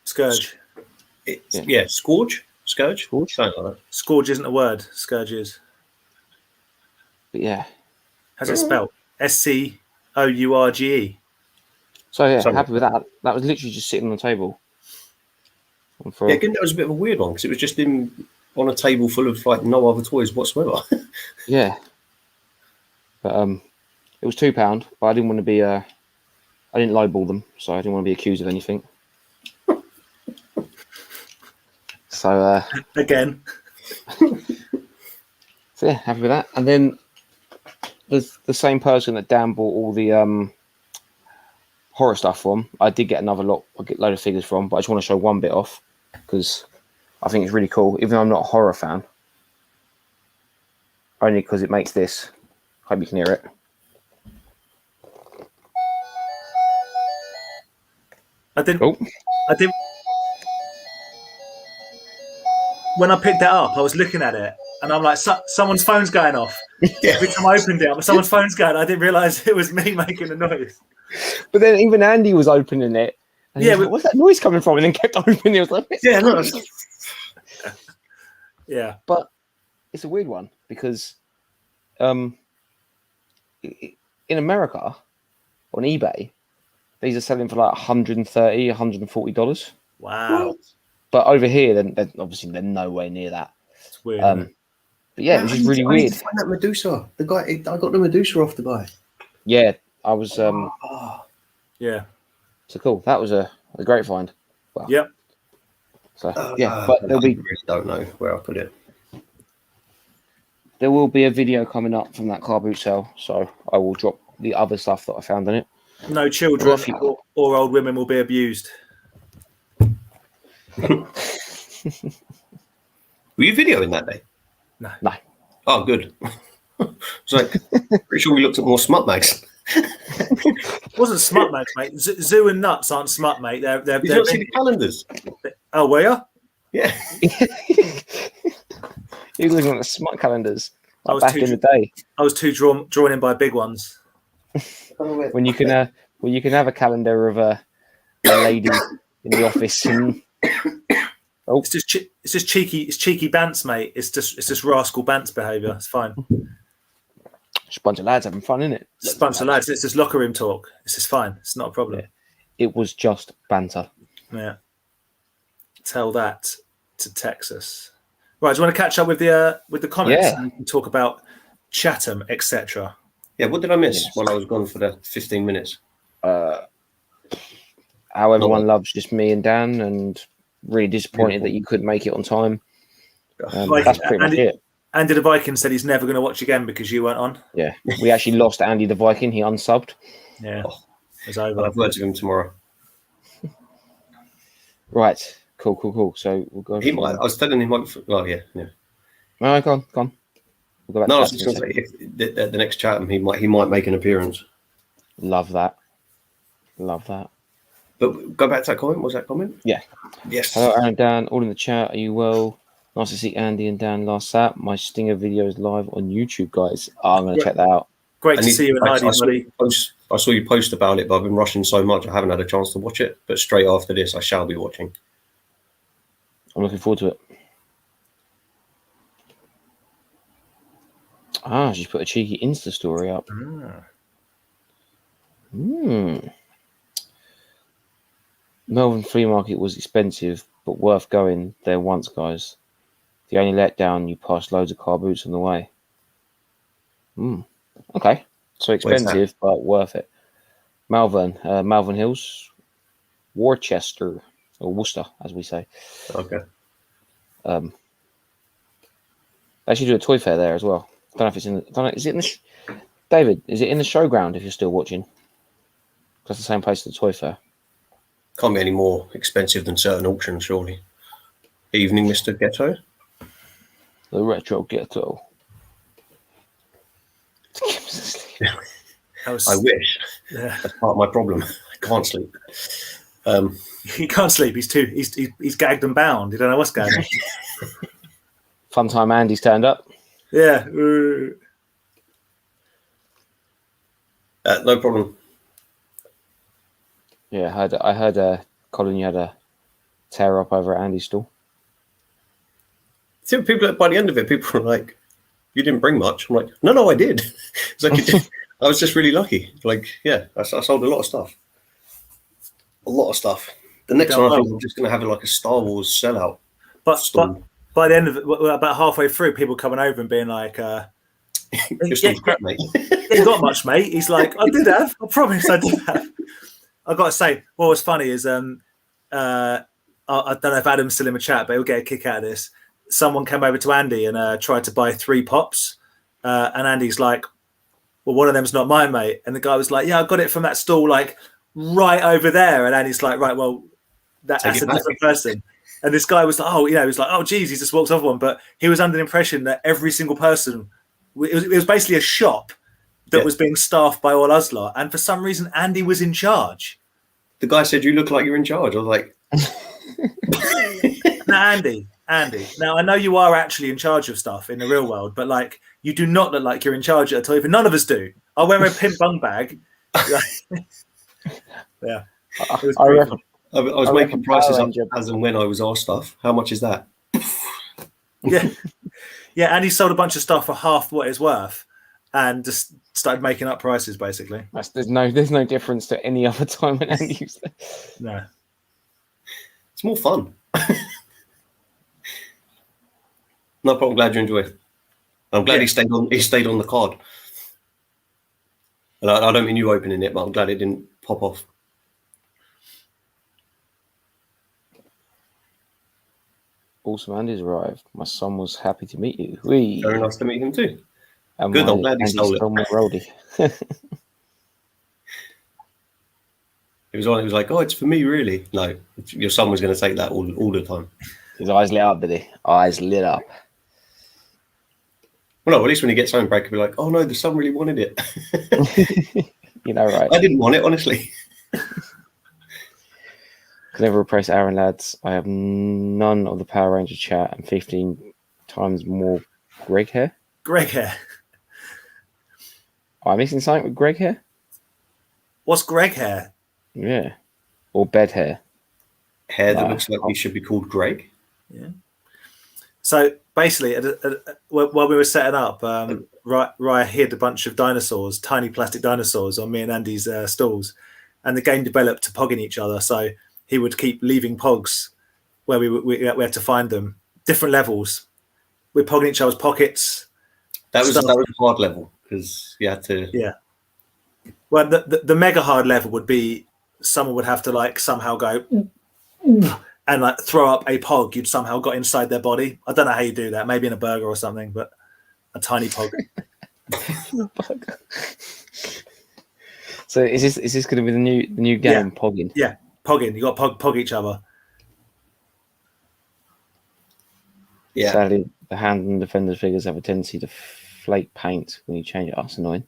Scourge. Scourge? Scourge? Scourge? Something like that. Scourge isn't a word. Scourge is. But yeah. How's it spelled? SCOURGE. So yeah, happy with that. That was literally just sitting on the table. Again, that was a bit of a weird one because it was just on a table full of like no other toys whatsoever. Yeah. But it was £2, but I didn't want to be I didn't lowball them, so I didn't want to be accused of anything. So again. So yeah, happy with that. And then there's the same person that Dan bought all the horror stuff from. I did get another lot. I get a load of figures from, but I just want to show one bit off because I think it's really cool. Even though I'm not a horror fan, only because it makes this. Hope you can hear it. I didn't. When I picked that up, I was looking at it, and I'm like, someone's phone's going off. Every time I opened it, someone's phone's going. I didn't realise it was me making the noise. But then even Andy was opening it. And he was like, where's that noise coming from? And then kept opening it. I was like, yeah, no. Yeah. But it's a weird one because in America on eBay, these are selling for like $130, $140. Wow. But over here, then obviously they're nowhere near that. It's weird. But yeah, it was just really weird. I need to find that Medusa. The guy, I got the Medusa off the guy. Yeah, I was. Yeah. So cool. That was a great find. Well, yep. So yeah, but there'll be. I really don't know where I put it. There will be a video coming up from that car boot sale, so I will drop the other stuff that I found in it. No children or old women will be abused. Were you videoing that day? No. Oh, good. It's like pretty sure we looked at more smut mags. It wasn't smut mags, mate. Zoo and Nuts aren't smut, mate. They're Did you not see the calendars? Oh, were you? Yeah. He was looking at the smut calendars back in the day. I was too drawn in by big ones. when you can have a calendar of a lady in the office and it's just cheeky bants, mate. It's just rascal bants behaviour. It's fine. Just a bunch of lads having fun, isn't it? Just a bunch of lads. It's just locker room talk. It's just fine. It's not a problem. Yeah. It was just banter. Yeah. Tell that to Texas. Right. Do you want to catch up with the comments and talk about Chatham, etc.? Yeah. What did I miss while I was gone for the 15 minutes? How everyone loves just me and Dan, and really disappointed that you couldn't make it on time. That's pretty much it. Andy the Viking said he's never going to watch again because you weren't on. Yeah, we actually lost Andy the Viking. He unsubbed. Yeah, it's over. I'll have words with him tomorrow. Right, cool. So we'll go. He might. I was telling him. Oh yeah. No, go on. We'll go back I was just going to say, if the next Chatham, he might make an appearance. Love that. But go back to that comment. What was that comment? Yeah. Yes. Hello, Aaron, Dan. All in the chat. Are you well? Nice to see Andy and Dan last sat. My Stinger video is live on YouTube, guys. I'm going to check that out. Great to see you and Heidi, buddy. I saw you post about it, but I've been rushing so much I haven't had a chance to watch it. But straight after this, I shall be watching. I'm looking forward to it. She's put a cheeky Insta story up. Melbourne Flea Market was expensive, but worth going there once, guys. The only letdown, you passed loads of car boots on the way. Okay. So expensive, but worth it. Malvern Hills, Worcester, or Worcester, as we say. Okay. They actually do a toy fair there as well. I don't know if it's in the... is it in the... David, is it in the showground if you're still watching? That's the same place as the toy fair. Can't be any more expensive than certain auctions, surely. Evening, Mr. Ghetto. The retro ghetto. I wish. Yeah. That's part of my problem. I can't sleep. He can't sleep. He's gagged and bound. You don't know what's going on. Fun time Andy's turned up. Yeah. No problem. Yeah, I heard Colin, you had a tear up over at Andy's stall. See, people by the end of it, people were like, "You didn't bring much." I'm like, "No, I did." It's like I was just really lucky. Like, yeah, I sold a lot of stuff. The next one, I think I'm just going to have like a Star Wars sellout. But by the end of it, about halfway through, people coming over and being like, crap, mate. "You got much, mate?" He's like, "I did have. I promise, I did have." I got to say, what was funny is I I don't know if Adam's still in the chat, but he'll get a kick out of this. Someone came over to Andy and tried to buy 3 pops. And Andy's like, well, one of them's not mine, mate. And the guy was like, yeah, I got it from that stall, like right over there. And Andy's like, right, well, that's a different person. And this guy was like, oh, he was like, oh, geez, he just walks off one. But he was under the impression that every single person, it was basically a shop that was being staffed by all us lot. And for some reason, Andy was in charge. The guy said, you look like you're in charge. I was like... Now, Andy, now I know you are actually in charge of stuff in the real world, but like you do not look like you're in charge at all. Even none of us do. I wear a pimp bum bag. Yeah. I was making prices up as and when I was asked stuff. How much is that? Yeah. Yeah, and he sold a bunch of stuff for half what it's worth and just started making up prices basically. There's no difference to any other time when Andy used to. No. It's more fun. No problem. Glad you enjoyed. I'm glad he stayed on the card. And I don't mean you opening it, but I'm glad it didn't pop off. Awesome, Andy's arrived. My son was happy to meet you. Very nice to meet him too. And good, I'm glad he stole it. My roadie. It was like, oh, it's for me, really. No, your son was going to take that all the time. His eyes lit up, did he? Eyes lit up. Well, no, at least when he gets home, Brad could be like, oh no, the son really wanted it. Right. I didn't want it, honestly. Can never replace Aaron, lads. I have none of the Power Ranger chat and 15 times more Greg hair. Greg hair. Am I missing something with Greg hair? What's Greg hair? Yeah. Or bed hair. Hair that looks like he should be called Greg. Yeah. So basically, while we were setting up, Raya hid a bunch of dinosaurs, tiny plastic dinosaurs, on me and Andy's stalls, and the game developed to pogging each other. So he would keep leaving pogs where we had to find them, different levels. We're pogging each other's pockets. That was a hard level because you had to. Yeah. Well, the mega hard level would be someone would have to like somehow go and like throw up a pog you'd somehow got inside their body. I don't know how you do that. Maybe in a burger or something, but a tiny pog. So is this going to be the new game, pogging? Yeah, pogging. You got to pog each other. Yeah. Sadly, the hand and defenders figures have a tendency to flake paint when you change it. That's annoying.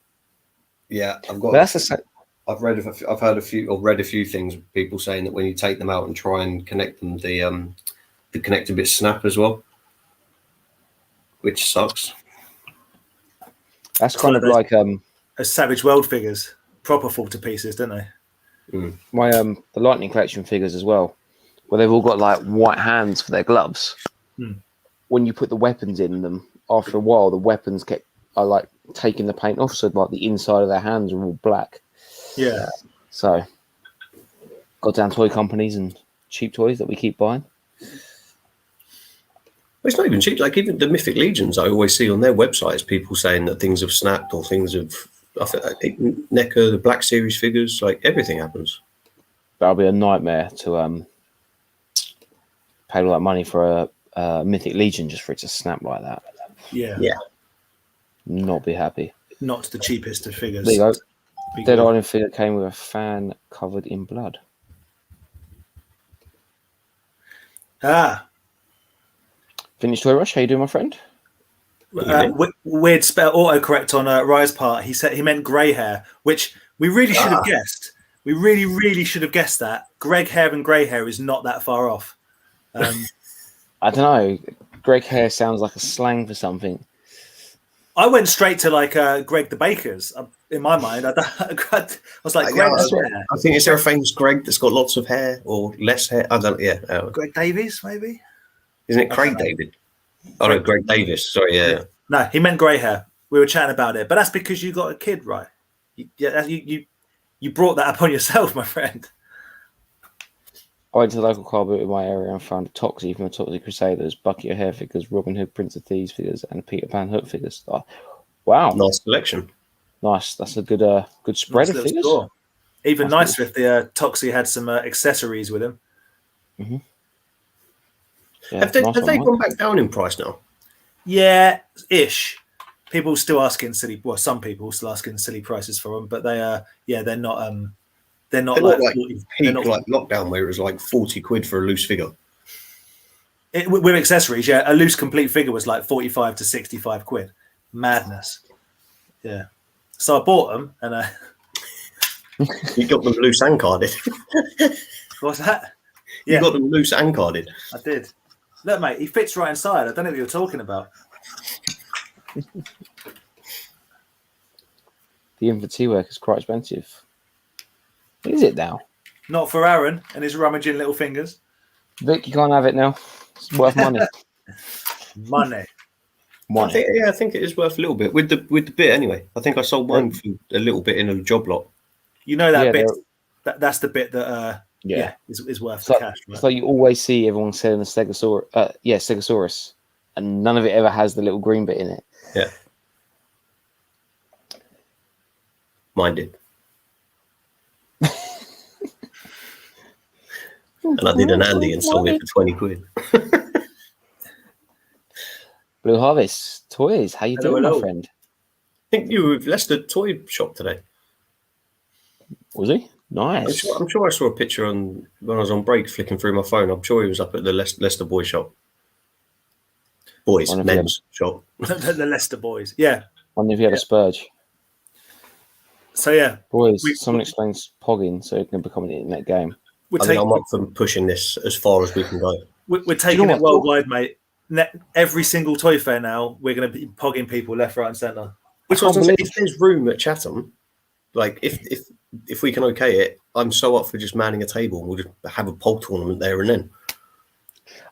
Yeah, I've read a few things. People saying that when you take them out and try and connect them, the connector bits snap as well, which sucks. That's kind of like as Savage World figures, proper fall to pieces, don't they? Mm. My the Lightning Collection figures as well, where they've all got like white hands for their gloves. Mm. When you put the weapons in them, after a while, the weapons are like taking the paint off, so like the inside of their hands are all black. Yeah. So, goddamn toy companies and cheap toys that we keep buying. Well, it's not even cheap. Like even the Mythic Legions, I always see on their websites people saying that things have snapped or things have. I think NECA, the Black Series figures, like everything happens. That'll be a nightmare to pay all that money for a Mythic Legion just for it to snap like that. Yeah. Yeah. Not be happy. Not the cheapest of figures. There you go. Dead Island figure came with a fan covered in blood. Vintage Toy Rush, how you doing, my friend? Weird spell autocorrect on Raya's part. He said he meant grey hair, which we really should have guessed. We really, really should have guessed that. Greg hair and grey hair is not that far off. I don't know. Greg hair sounds like a slang for something. I went straight to like Greg the Baker's in my mind. I was like, Greg's hair. I think is there a famous Greg that's got lots of hair or less hair? I don't. Yeah, Greg Davies, maybe. Isn't it Craig David? Oh no, Greg Davis. Sorry, yeah. No, he meant grey hair. We were chatting about it, but that's because you got a kid, right? You brought that upon yourself, my friend. I went to the local car boot in my area and found a Toxie from the Toxie Crusaders, Bucky O'Hare figures, Robin Hood, Prince of Thieves figures, and Peter Pan Hook figures. Oh, wow, nice collection. Nice. That's a good spread of figures. Score. Even nicer if the Toxie had some accessories with him. Mm-hmm. Yeah, Have they, nice have they one, gone back down in price now? Yeah, ish. People still asking silly. Well, some people still asking silly prices for them, but they are. Yeah, they're not. They're not They're like, not like 40, peak not, like lockdown where it was like 40 quid for a loose figure. with accessories. Yeah, a loose complete figure was like 45 to 65 quid. Madness. Yeah. So I bought them, and You got them loose and carded. what's that? You Yeah, got them loose and carded. I did. Look, mate, he fits right inside. I don't know what you're talking about. The infancy work is quite expensive. Is it now? Not for Aaron and his rummaging little fingers. Vic, you can't have it now. It's worth money. Money. I think it is worth a little bit with the bit anyway. I think I sold mine for a little bit in a job lot. You know that Yeah, bit. That's the bit that is worth the cash. Right? It's like you always see everyone selling a Stegosaurus. Stegosaurus, and none of it ever has the little green bit in it. Yeah, mine did. And I did an Andy and sold it for 20 quid. Blue Harvest Toys, how you doing, my friend? I think you were with Leicester Toy Shop today. Was he? Nice. I'm sure I saw a picture when I was on break flicking through my phone. I'm sure he was up at the Leicester Boy Shop. Men's shop. The Leicester boys. Yeah. I wonder if you had a spurge. So, yeah. Boys, someone explains pogging so it can become an internet game. I'm up for pushing this as far as we can go. We're taking it worldwide, mate. Every single toy fair now, we're going to be pogging people left, right, and centre. Which was if there's room at Chatham, like if we can okay it, I'm so up for just manning a table and we'll just have a pog tournament there and then.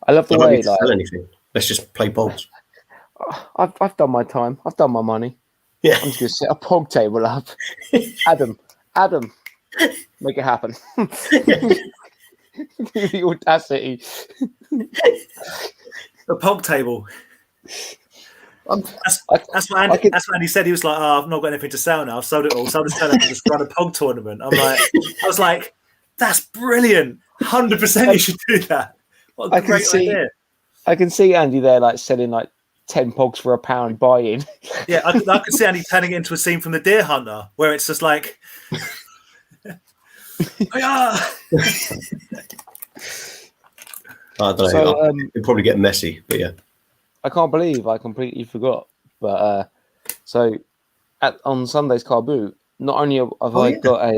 I love the I way don't need to sell anything. Let's just play pogs. I've done my time. I've done my money. Yeah, I'm just going to set a pog table up. Adam, make it happen. The audacity. The pog table. That's what Andy said. He was like, "Oh, I've not got anything to sell now. I've sold it all. So I'll just turn up and just run a pog tournament." I was like, "That's brilliant. 100% you should do that." What a great idea. I can see Andy there, like selling like 10 pogs for £1 buy-in. Yeah, I could see Andy turning it into a scene from The Deer Hunter, where it's just like, I don't know. It'll probably get messy, but yeah. I can't believe I completely forgot. But on Sunday's car boot, not only have I got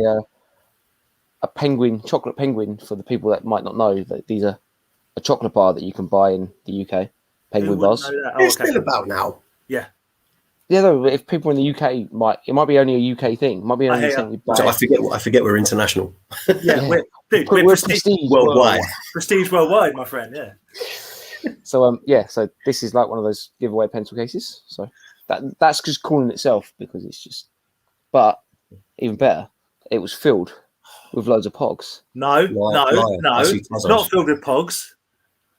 a penguin, chocolate penguin, for the people that might not know that these are a chocolate bar that you can buy in the UK. Penguin bars. It's still about now. Yeah. Yeah, though, if people in the UK it might be only a UK thing. It might be only something you buy. So I forget we're international. Yeah, we're prestige worldwide. Prestige worldwide, my friend. Yeah. So so this is like one of those giveaway pencil cases. So that's just cool in itself because it's just. But even better, it was filled with loads of pogs. No, it's not filled with pogs.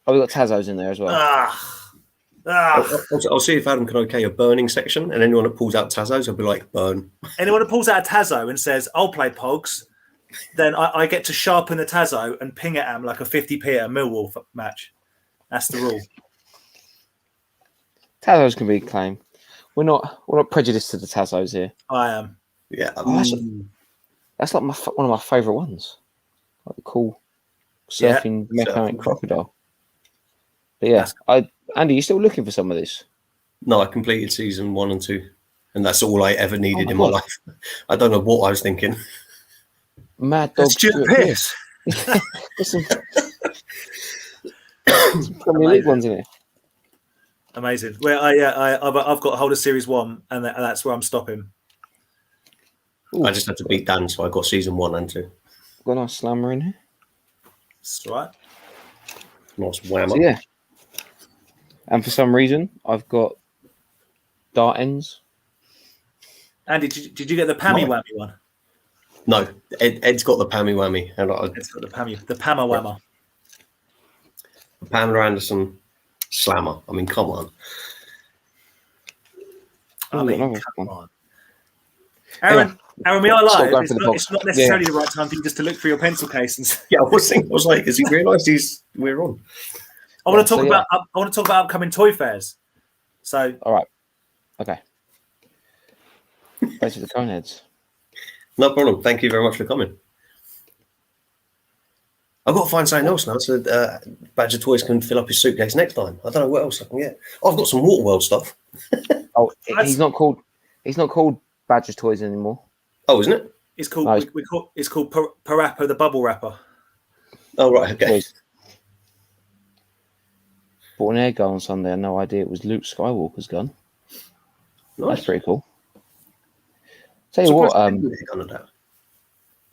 Oh, we got tazos in there as well. I'll see if Adam can okay a burning section, and anyone that pulls out tazos, I'll be like, burn. Anyone that pulls out a tazo and says, "I'll play pogs," then I get to sharpen the tazo and ping it at him like a 50p at a Millwall match. That's the rule. Tazos can be claimed. We're not prejudiced to the tazos here. I am. Yeah. That's like one of my favourite ones. Like the cool surfing mechanic crocodile. But yeah, Andy, you still looking for some of this? No, I completed season 1 and 2, and that's all I ever needed in my life. I don't know what I was thinking. Mad Dog. Piss. Some Premier League ones in it. Amazing. Well, I've got hold of Series 1, and that's where I'm stopping. Ooh. I just had to beat Dan, so I got season 1 and 2. Got a nice slammer in here. That's right. Nice whammer. So, yeah. And for some reason, I've got dart ends. Andy, did you get the Pammy Whammy one? No, Ed's got the Pammy Whammy. Ed's got the Pammer Whammer. Pamela Anderson Slammer. I mean, come on. Come on. Aaron, we are live. It's not necessarily the right time for you just to look through your pencil case. And yeah, I was like, has he realised we're on? I want to talk about upcoming toy fairs. So, all right, okay. Basically, the Coneheads. No problem. Thank you very much for coming. I've got to find something else now so Badger Toys can fill up his suitcase next time. I don't know what else I can get. Oh, I've got some Waterworld stuff. Oh, he's not called Badger Toys anymore. Oh, isn't it? It's called it's called Parappa the Bubble Wrapper. Oh, right, okay. Bought an air gun on Sunday. I had no idea it was Luke Skywalker's gun. Nice. That's pretty cool. Tell you what,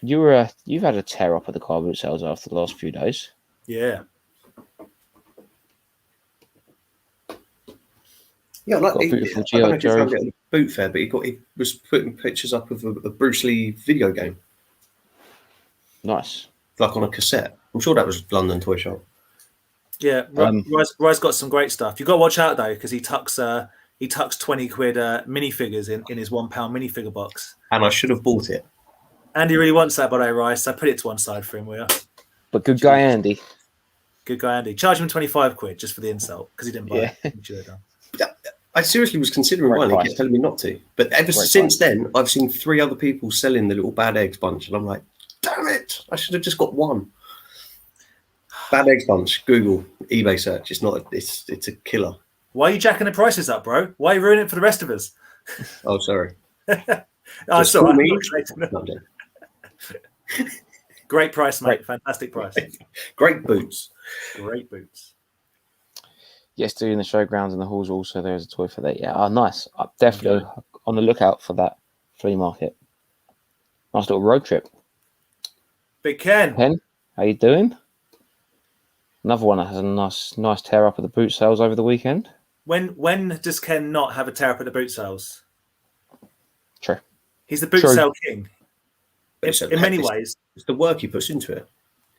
you've had a tear up at the car boot sales after the last few days. Yeah. Yeah, I like got a beautiful I don't know if you found it at the boot fair, but he was putting pictures up of a Bruce Lee video game. Nice. Like on a cassette. I'm sure that was London Toy Shop. Yeah, Rye's got some great stuff. You've got to watch out though, because he tucks 20 quid minifigures in his £1 minifigure box. And I should have bought it. Andy really wants that, by the way, Rice. So put it to one side for him, will you? But good guy Andy. Good guy Andy. Charge him 25 quid just for the insult, because he didn't buy it. He should have done. I seriously was considering buying it. He kept telling me not to. But ever since then, I've seen 3 other people selling the little Bad Eggs bunch. And I'm like, damn it. I should have just got one. Bad Eggs bunch. Google. eBay search. It's not. It's a killer. Why are you jacking the prices up, bro? Why are you ruining it for the rest of us? Oh, sorry. Oh, sorry. Great price, mate. Fantastic price. Great boots. Great boots. Yes, doing the showgrounds and the halls also. There's a toy for that. Yeah, nice. I'm definitely on the lookout for that flea market. Nice little road trip. Big Ken. Ken, how you doing? Another one that has a nice tear up at the boot sales over the weekend. When does Ken not have a tear up at the boot sales? True. He's the boot sale king. In many ways, it's the work he puts into it.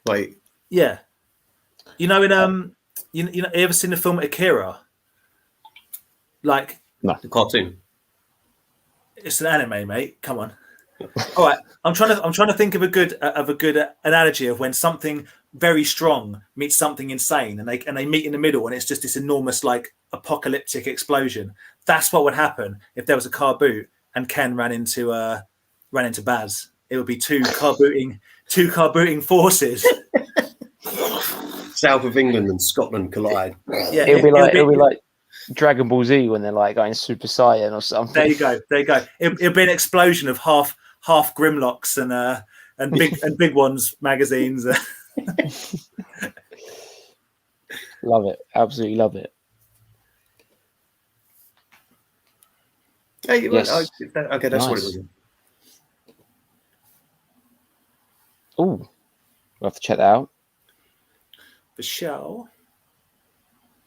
Like, yeah, you know, you know, you ever seen the film Akira? Like, no, the cartoon. It's an anime, mate. Come on. All right, I'm trying to think of a good analogy of when something very strong meets something insane, and they meet in the middle, and it's just this enormous like apocalyptic explosion. That's what would happen if there was a car boot and Ken ran into Baz. It would be two car booting forces. South of England and Scotland collide. Yeah, it'll be like Dragon Ball Z when they're like going Super Saiyan or something. There you go. It'll be an explosion of half Grimlocks and big ones magazines. Love it, absolutely love it. Hey, yes. Okay, that's nice. What it was. Oh, we'll have to check that out. The show.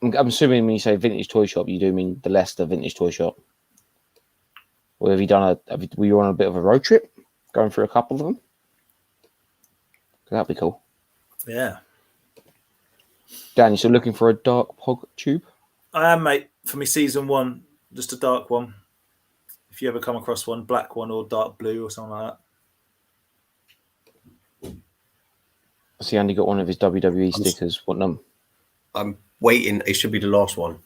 I'm assuming when you say vintage toy shop, you do mean the Leicester vintage toy shop. Or have you done were you on a bit of a road trip, going through a couple of them? That'd be cool. Yeah. Dan, you still looking for a dark pog tube? I am, mate. For me, season 1, just a dark one. If you ever come across one, black one or dark blue or something like that. I see Andy got one of his WWE stickers. What number? I'm waiting. It should be the last one.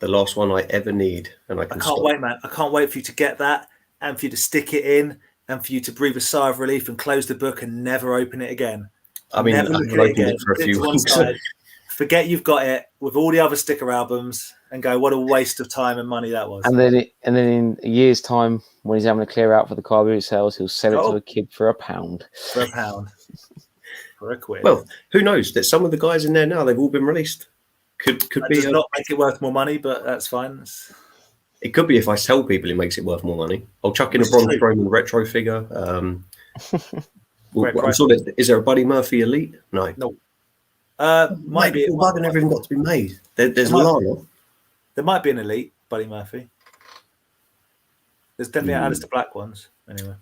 The last one I ever need. And I can't wait, man. I can't wait for you to get that and for you to stick it in and for you to breathe a sigh of relief and close the book and never open it again. I mean, I've opened it for a few weeks. Forget you've got it with all the other sticker albums and go, what a waste of time and money that was. And then in a year's time, when he's having to clear out for the car boot sales, he'll sell it to a kid for £1. For £1. For £1. Well, who knows? That some of the guys in there now, they've all been released. Could that be does not make it worth more money, but that's fine. It could be if I tell people it makes it worth more money. I'll chuck in a Bronze Roman retro figure. I'm sure is there a Buddy Murphy Elite? No. Might be. Why never even got to be made? There's Lana. There might be an Elite Buddy Murphy. There's definitely Alistair Black ones. Anyway.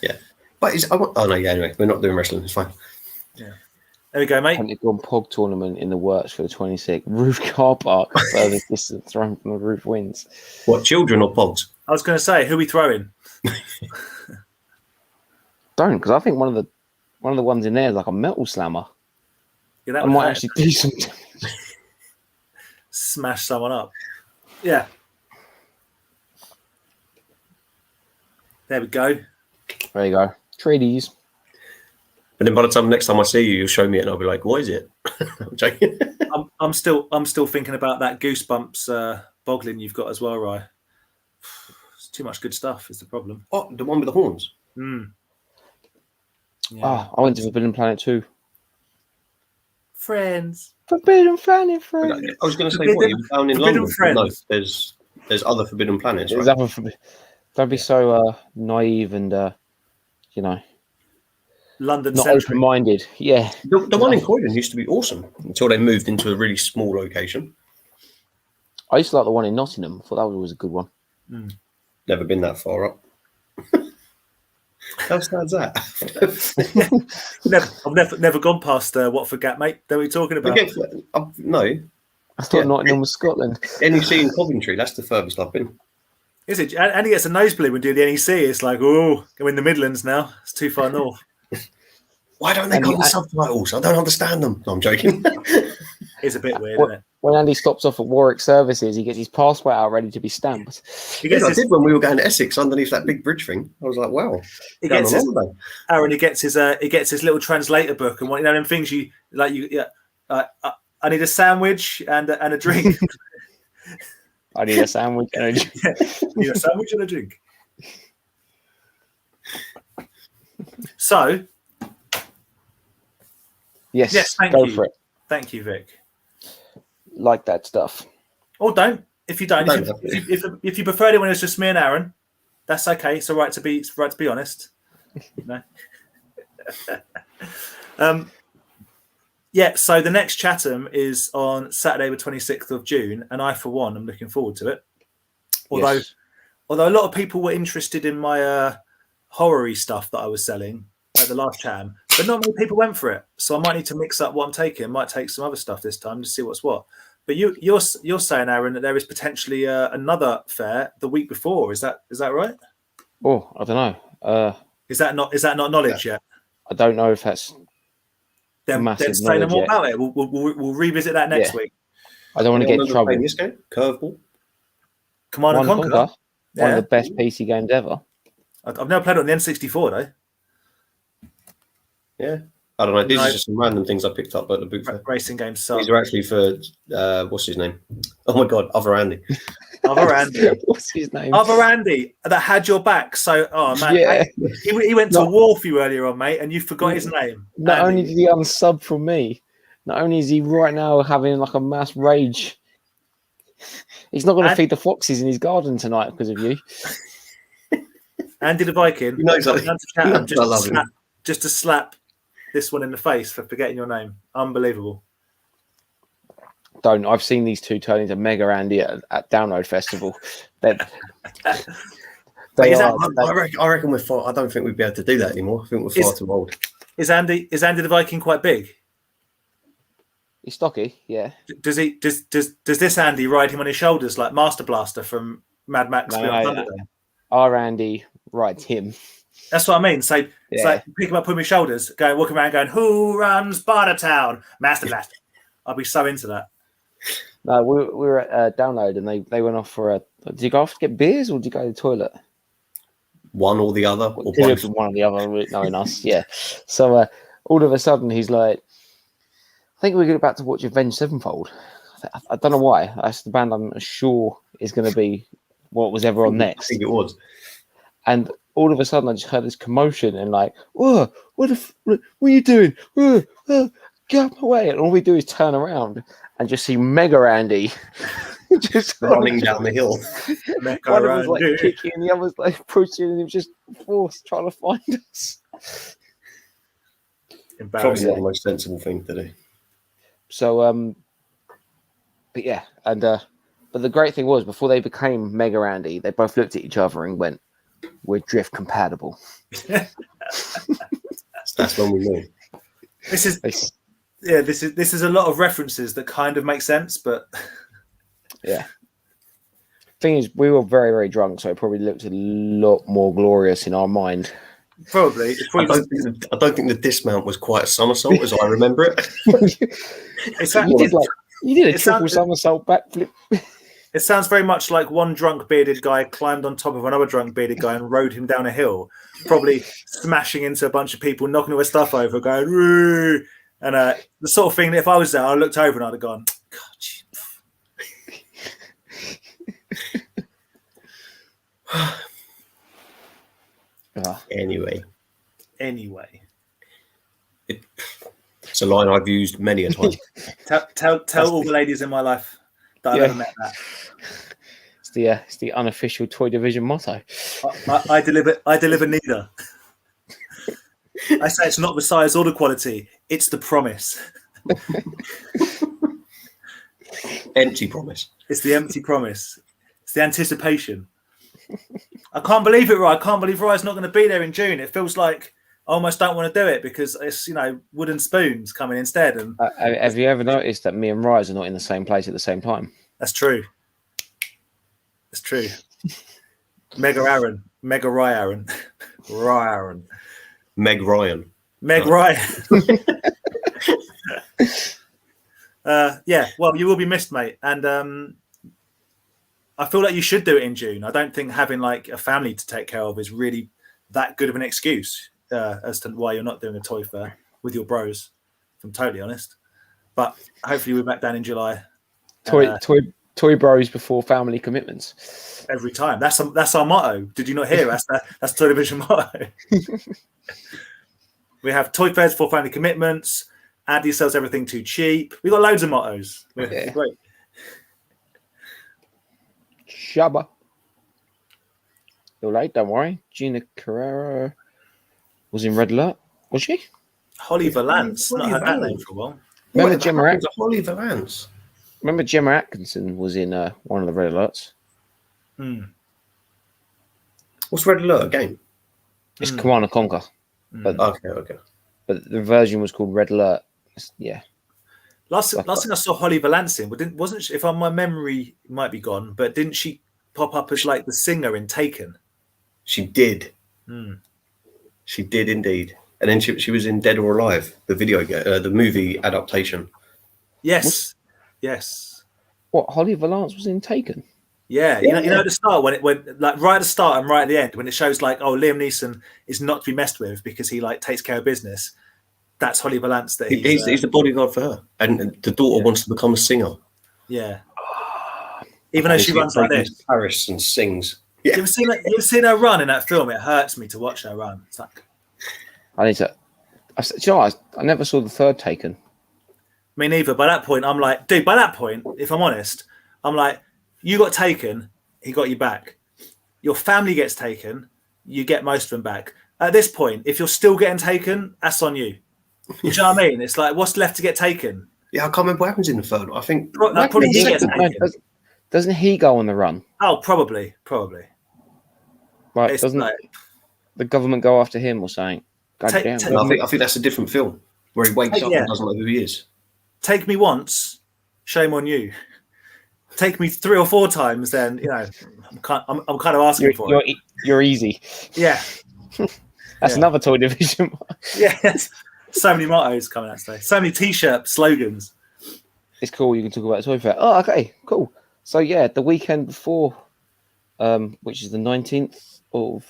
Yeah. But anyway, we're not doing wrestling. It's fine. Yeah. There we go, mate. Pentagon Pog tournament in the works for the 26th. Roof car park. Furthest distance thrown from the roof wins. What, children or pogs? I was going to say, who are we throwing? Don't, because I think one of the ones in there is like a metal slammer. Yeah, that I would might hurt. actually do some. Smash someone up. Yeah. There we go. There you go. Treaties. And then by the time next time I see you, you'll show me it, and I'll be like, "What is it?" I'm joking. I'm still thinking about that Goosebumps boglin you've got as well, Rye. It's too much good stuff. Is the problem? Oh, the one with the horns. Yeah. I went to Forbidden Planet too. Friends. Forbidden Planet, friends. I was going to say, what, you down in Forbidden London? Friends. No, there's other Forbidden Planets, right? Don't be so naive and London not centric. open-minded. Yeah. The one in Croydon used to be awesome until they moved into a really small location. I used to like the one in Nottingham. I thought that was always a good one. Never been that far up. How sad's that? I've never gone past Watford Gap, mate. What are we talking about? No. I thought Nottingham was Scotland. NEC in Coventry, that's the furthest I've been. Is it? And he gets a nosebleed when doing the NEC. It's like, oh, I'm in the Midlands now. It's too far north. Why don't they got the subtitles? I don't understand them. No, I'm joking. It's a bit weird, isn't it? When Andy stops off at Warwick Services, he gets his passport out ready to be stamped. I did when we were going to Essex underneath that big bridge thing. I was like, wow. Aaron, he gets his little translator book, and what them things you like. I need a sandwich and a drink. I need a sandwich and a drink. Need a sandwich and a drink. So, yes, thank go you. for it. Thank you, Vic. Like that stuff. Or don't. If you don't, if you preferred it when it's just me and Aaron, that's okay. It's all right to be honest. You know? Yeah. So the next Chatham is on Saturday, the 26th of June, and I, for one, am looking forward to it. Although a lot of people were interested in my horror-y stuff that I was selling at the last Chatham, but not many people went for it. So I might need to mix up what I'm taking. I might take some other stuff this time to see what's what. But you're saying, Aaron, that there is potentially another fair the week before. Is that right? Oh, I don't know. Is that not knowledge yet? I don't know if that's massive say no knowledge more yet. about it. We'll revisit that next week. I don't want to get in trouble. This game, Curveball, Command and Conquer. One of the best PC games ever. I've never played it on the N64 though. Yeah. I don't know. These are just some random things I picked up at the boot fair. Racing games. So these are actually for what's his name? Oh my god, Other Andy. Other Andy. What's his name? Other Andy that had your back. So, oh man, yeah. He went to war for you earlier on, mate, and you forgot his name. Not only did he unsub from me, not only is he right now having like a mass rage. He's not going to feed the foxes in his garden tonight because of you. Andy the Viking. You know exactly. Just to slap this one in the face for forgetting your name. Unbelievable. I've seen these two turn into Mega Andy at Download Festival. I reckon we're far. I don't think we'd be able to do that anymore. I think we're far too old. Is Andy the Viking quite big? He's stocky, yeah. Does this Andy ride him on his shoulders like Master Blaster from Mad Max? Our Andy rides him. That's what I mean. So it's like pick him up, put him on his shoulders, walking around going, "Who runs Bartertown? Master Blaster." I'll be so into that. No, we were at Download and they went off for a. Did you go off to get beers or did you go to the toilet? One or the other, or both. One or the other, knowing us, yeah. So all of a sudden he's like, I think we're about to watch Avenged Sevenfold. I don't know why. That's the band I'm sure is going to be what was ever on next. I think it was. And all of a sudden I just heard this commotion and like, whoa, what are you doing? Whoa, get out of my way. And all we do is turn around and just see Mega Andy just running down the hill. One of us like kicking and the other's like pushing and he was just forced trying to find us. Probably not the most sensible thing to do. So, but yeah, and but the great thing was before they became Mega Andy, they both looked at each other and went, "We're drift compatible." That's when we knew. This is a lot of references that kind of make sense, but yeah. Thing is, we were very, very drunk, so it probably looked a lot more glorious in our mind Probably. I don't think the dismount was quite a somersault as I remember it. You did a triple somersault backflip. It sounds very much like one drunk bearded guy climbed on top of another drunk bearded guy and rode him down a hill, probably smashing into a bunch of people, knocking all their stuff over, going, "Woo!" And the sort of thing that if I was there, I looked over and I'd have gone, God. Anyway. It's a line I've used many a time. Tell all the ladies in my life that I've ever met that. It's the unofficial Toy Division motto. I deliver neither. I say it's not the size or the quality; it's the promise. Empty promise. It's the empty promise. It's the anticipation. I can't believe it, Ryan. I can't believe Ryan's not going to be there in June. It feels like I almost don't want to do it because it's, wooden spoons coming instead. And have you ever noticed that me and Rise are not in the same place at the same time? That's true. That's true. Meg Ryan. Meg Ryan. Yeah, well, you will be missed, mate. And I feel like you should do it in June. I don't think having like a family to take care of is really that good of an excuse as to why you're not doing a toy fair with your bros, if I'm totally honest. But hopefully we're back down in July. Toy bros before family commitments. Every time. That's our motto. Did you not hear? That's Toy Division motto. We have toy fairs before family commitments. Andy sells everything too cheap. We've got loads of mottos. Yeah. Great. Shabba. You're late, don't worry. Gina Carrera was in Red Alert, was she? Holly Valance. Not heard that name for a while. Remember Gemma Holly Valance? Remember Gemma Atkinson was in one of the Red Alerts? What's Red Alert again? It's Command and Conquer. But, okay. But the version was called Red Alert. Yeah. Last thing I saw Holly Valance in, wasn't she, if my memory might be gone, but didn't she pop up as like the singer in Taken? She did. She did indeed. And then she was in Dead or Alive, the video game, the movie adaptation. Yes. Yes. What, Holly Valance was in Taken? Yeah. You know at the start when it went like right at the start and right at the end when it shows like, oh, Liam Neeson is not to be messed with because he like takes care of business. That's Holly Valance. That he's the bodyguard for her, and the daughter wants to become a singer. Yeah, even though she runs like this, Paris and sings. Yeah. You've seen her run in that film. It hurts me to watch her run. It's like I need to. I never saw the third Taken. Me neither. By that point, I'm like, dude. By that point, if I'm honest, I'm like, you got taken, he got you back. Your family gets taken, you get most of them back. At this point, if you're still getting taken, that's on you. Do you know what I mean? It's like, what's left to get taken? Yeah, I can't remember what happens in the third one. I think probably he gets taken. Doesn't he go on the run? Oh, probably. Right, doesn't the government go after him or something? I think that's a different film where he wakes up and doesn't know who he is. Take me once, shame on you. Take me 3 or 4 times, then I'm kind of asking for it. You're easy. Yeah, that's another Toy Division. Yes. So many mottos coming out today. So many T-shirt slogans. It's cool. You can talk about a toy fair. Oh, okay, cool. So yeah, the weekend before, which is the 19th of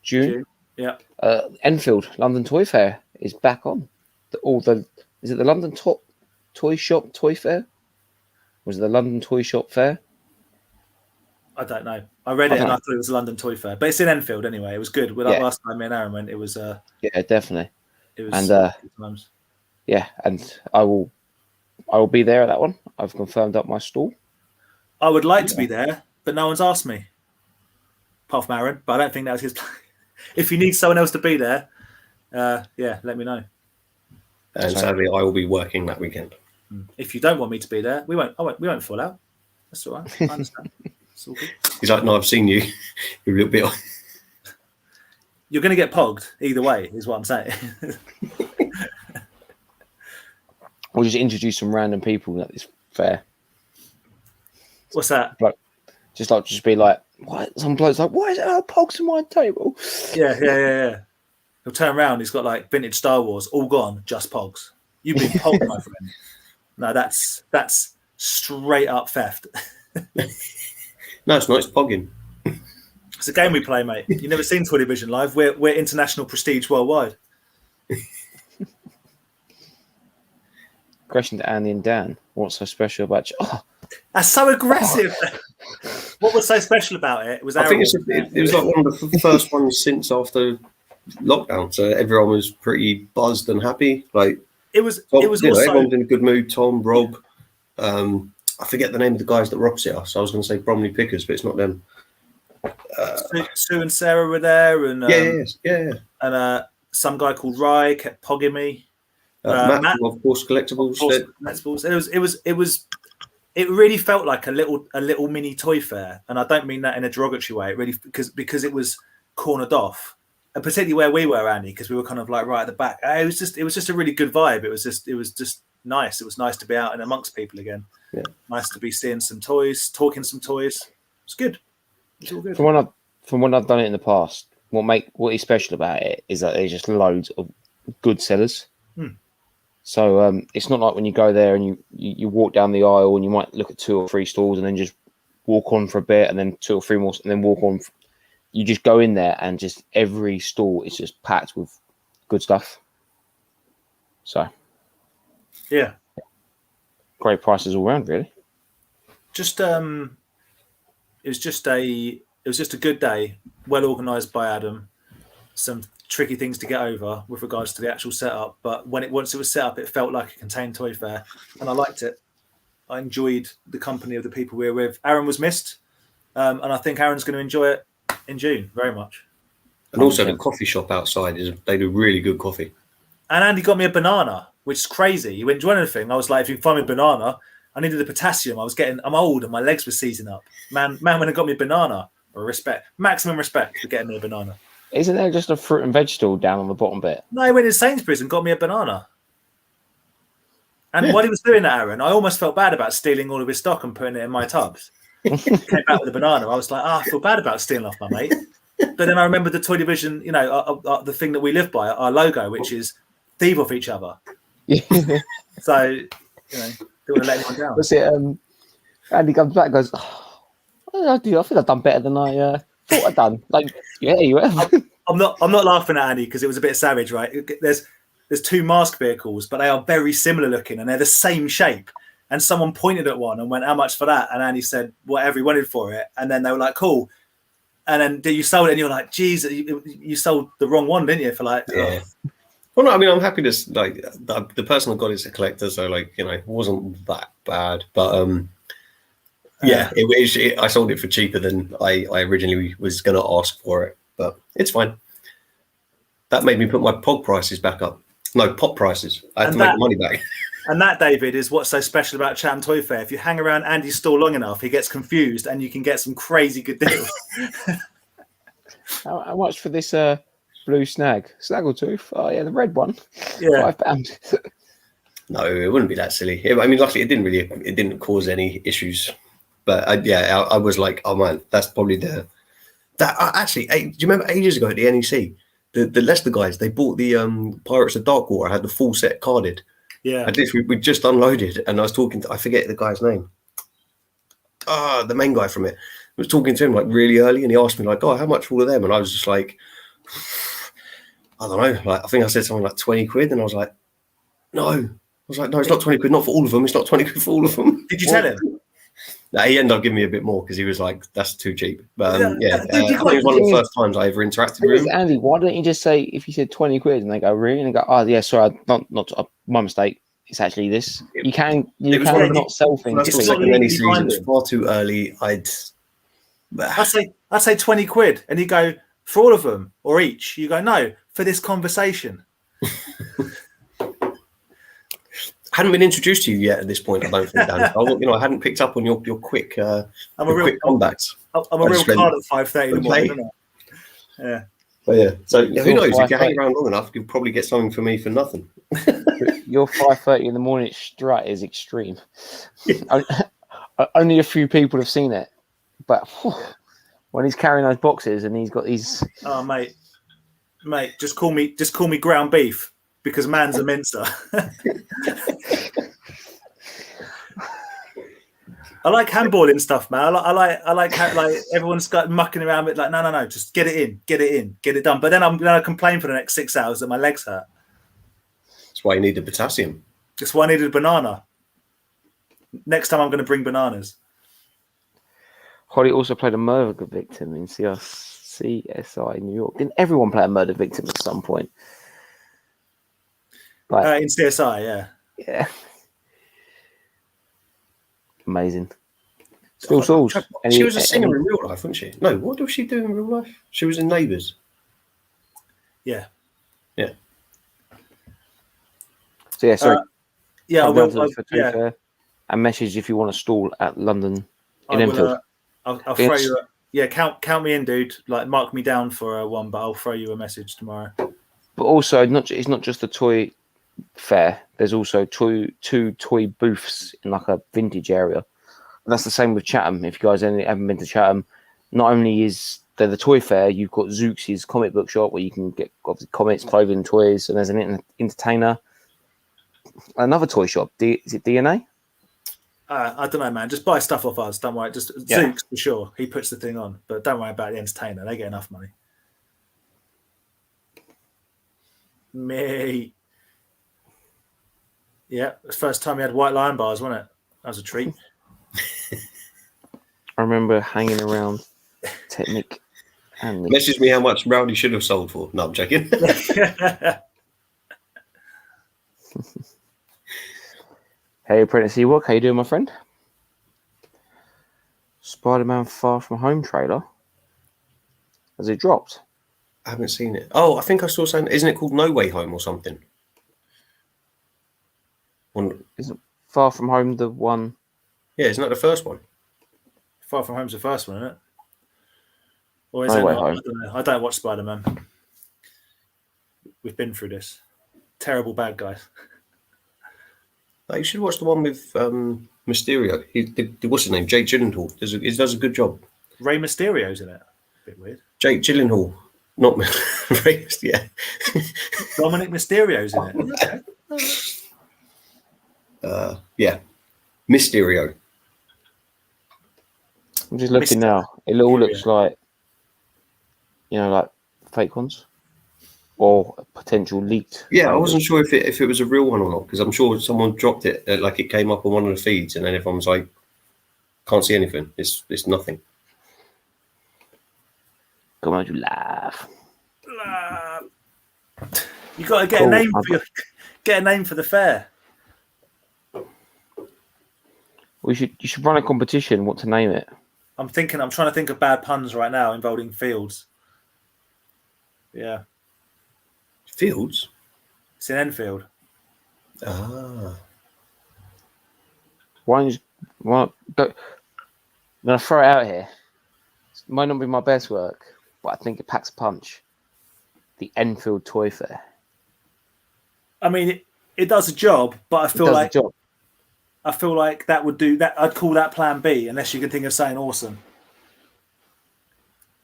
June. Yeah. Enfield London Toy Fair is back on. Is it the London Toy Shop Toy Fair? Was it the London Toy Shop Fair? I don't know. I read it and I thought it was a London Toy Fair, but it's in Enfield anyway. It was good. Last time me and Aaron went, it was. Yeah, definitely. It was. And yeah, and I will be there at that one. I've confirmed up my stall. I would like to be there, but no one's asked me. Apart from Aaron, but I don't think that was his plan. If you need someone else to be there, let me know. And sadly, I will be working that weekend. If you don't want me to be there, we won't fall out. That's all right. I understand. It's all good. He's like, no, I've seen you. You're a little bit. You're going to get pogged either way, is what I'm saying. We'll just introduce some random people at this fair. What's that? Just be like, what? Some bloke's like, why is there pogs on my table? Yeah. He'll turn around. He's got like vintage Star Wars, all gone, just Pogs. You've been pogged, my friend. No, that's straight up theft. No, it's not. It's pogging. It's a game we play, mate. You've never seen 20 Vision live. We're international prestige worldwide. Question to Andy and Dan. What's so special about you? Oh, that's so aggressive. What was so special about it? I think it was like one of the first ones since after lockdown, so everyone was pretty buzzed and happy. Like it was also, everyone's in a good mood. Tom, Rob, I forget the name of the guys that were opposite us. I was going to say Bromley Pickers, but it's not them. Sue and Sarah were there, and yeah. And some guy called Rye kept pogging me. Matt, of course, collectibles. It really felt like a little mini toy fair, and I don't mean that in a derogatory way. It really because it was cornered off, and particularly where we were, Andy, because we were kind of like right at the back. It was just a really good vibe. It was just nice. It was nice to be out and amongst people again. Yeah. Nice to be seeing some toys, talking some toys. It's good. It's all good. From when I've done it in the past, what is special about it is that there's just loads of good sellers. So it's not like when you go there and you walk down the aisle and you might look at 2 or 3 stalls and then just walk on for a bit and then 2 or 3 more and then walk on. You just go in there and just every stall is just packed with good stuff. So yeah, great prices all around, really. Just it was just a good day, well organised by Adam. Some tricky things to get over with regards to the actual setup, but once it was set up, it felt like a contained toy fair, and I liked it. I enjoyed the company of the people we were with. Aaron was missed, and I think Aaron's going to enjoy it in June very much. And also the coffee shop outside they do really good coffee. And Andy got me a banana, which is crazy. He went, "Do you want anything?" I was like, "If you can find me a banana." I needed the potassium. I'm old and my legs were seizing up. Man went and got me a banana. Maximum respect for getting me a banana. Isn't there just a fruit and vegetable down on the bottom bit? No, he went to Sainsbury's and got me a banana. And while he was doing that, Aaron, I almost felt bad about stealing all of his stock and putting it in my tubs. Came back with a banana. I was like, I feel bad about stealing off my mate. But then I remembered the Toy Division, the thing that we live by, our logo, which is thieve off each other. So, don't want to let anyone down. What's it? Andy comes back and goes, I think I've done better than I thought I'd done. Like, yeah, you have. I'm not laughing at Andy because it was a bit savage, right? There's 2 mask vehicles, but they are very similar looking and they're the same shape. And someone pointed at one and went, "How much for that?" And Andy said, "Whatever he wanted for it." And then they were like, "Cool." And then you sold it, and you're like, "Geez, you sold the wrong one, didn't you?" For like, yeah. Well, no, I mean, I'm happy to like the person I got is a collector, so like it wasn't that bad, but I sold it for cheaper than I originally was going to ask for it, but it's fine. That made me put my pop prices back up. No, pop prices. I had to make the money back. And that, David, is what's so special about Chatham Toy Fair. If you hang around Andy's stall long enough, he gets confused and you can get some crazy good deals. How much for this blue snaggletooth? Oh, yeah, the red one. Yeah. £5. No, it wouldn't be that silly. I mean, luckily, it didn't cause any issues. But I was like, oh man, that's probably actually, do you remember ages ago at the NEC, the Leicester guys, they bought the Pirates of Darkwater, had the full set carded. Yeah. And we just unloaded, and I was talking to, I forget the guy's name. The main guy from it. I was talking to him like really early, and he asked me like, "Oh, how much for all of them?" And I was just like, I don't know. Like I think I said something like 20 quid, and I was like, no. I was like, no, it's not 20 quid, not for all of them. It's not 20 quid for all of them. Did you tell him? No, he ended up giving me a bit more because he was like, that's too cheap. But I think it was one of the first times I ever interacted with him. Andy, why don't you just say, if you said 20 quid and they go, really? And they go, oh, yeah, sorry, not my mistake. It's actually this. You can not sell things. It was far too early. I'd say 20 quid. And you go, for all of them or each? You go, no, for this conversation. Hadn't been introduced to you yet at this point, I don't think, Dan. I hadn't picked up on your quick quick comebacks. I'm a real card at 5:30 in the morning, isn't I? Yeah. But yeah, so who knows? If you hang around long enough, you'll probably get something for me for nothing. Your 5:30 in the morning strut is extreme. Only a few people have seen it, but when he's carrying those boxes and he's got these. Oh mate, Mate, just call me ground beef because man's a mincer. I like handballing stuff, man. I like how, like everyone's got mucking around with like no, just get it in, get it done. But then I'm gonna complain for the next 6 hours that my legs hurt. That's why you need the potassium. That's why I needed a banana. Next time I'm going to bring bananas. Holly also played a murder victim in CSI New York. Didn't everyone play a murder victim at some point? Like, in CSI, yeah. Yeah. Amazing. Still Sauls. She was a singer in real life, wasn't she? No, what was she do in real life? She was in Neighbours. Yeah. Yeah. So yeah, sorry. Yeah, I will. Yeah. And message if you want to stall at London in Enfield. I'll throw you. Count me in, dude. Like, mark me down for one, but I'll throw you a message tomorrow. But also, it's not just the toy fair. There's also two toy booths in like a vintage area. And that's the same with Chatham. If you guys haven't been to Chatham, not only is there the toy fair, you've got Zooks' comic book shop where you can get obviously comics, clothing, toys, and there's an entertainer. Another toy shop. Is it DNA? I don't know, man. Just buy stuff off us. Don't worry. Just Zooks for sure. He puts the thing on, but don't worry about the entertainer. They get enough money. Me. Yeah, it was the first time we had white lion bars, wasn't it? That was a treat. I remember hanging around Technic and message me how much Rowdy should have sold for. No, I'm joking. Hey, Apprentice Ewok, how you doing, my friend? Spider-Man Far From Home trailer. Has it dropped? I haven't seen it. Oh, I think I saw something. Isn't it called No Way Home or something? Isn't Far From Home the one? Yeah, isn't that the first one? Far From Home's the first one, isn't it? Or is No it Way not? Home. I don't know. I don't watch Spider-Man. We've been through this. Terrible bad guys. You should watch the one with Mysterio. What's his name? Jake Gyllenhaal. He does a good job. Rey Mysterio's in it. A bit weird. Jake Gyllenhaal. Not Rey, yeah. Dominic Mysterio's in it. Yeah. Mysterio. I'm just looking now. It all looks like, like fake ones. Or potential leaked. Yeah, I wasn't sure if it was a real one or not, because I'm sure someone dropped it, like it came up on one of the feeds, and then everyone was like, can't see anything. It's nothing. Come on, you laugh. You got to get a name for the fair. You should run a competition. What to name it? I'm trying to think of bad puns right now involving fields. Yeah. Fields? It's in Enfield. Ah. Why don't you go? I'm going to throw it out here. It might not be my best work, but I think it packs a punch. The Enfield Toy Fair. I mean, it does a job, but I feel like that would do that. I'd call that Plan B, unless you can think of something awesome.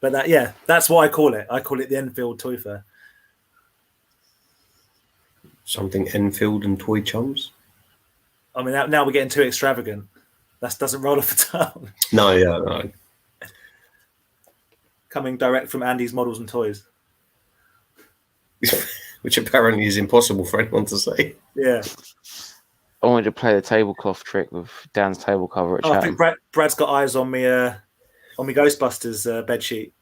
But that's what I call it. I call it the Enfield Toy Fair. Something Enfield and Toy Chums? I mean, now we're getting too extravagant. That doesn't roll off the tongue. No. Coming direct from Andy's Models and Toys. Which apparently is impossible for anyone to say. Yeah. I wanted to play the tablecloth trick with Dan's table cover at Chatham. I think Brad's got eyes on me Ghostbusters bedsheet.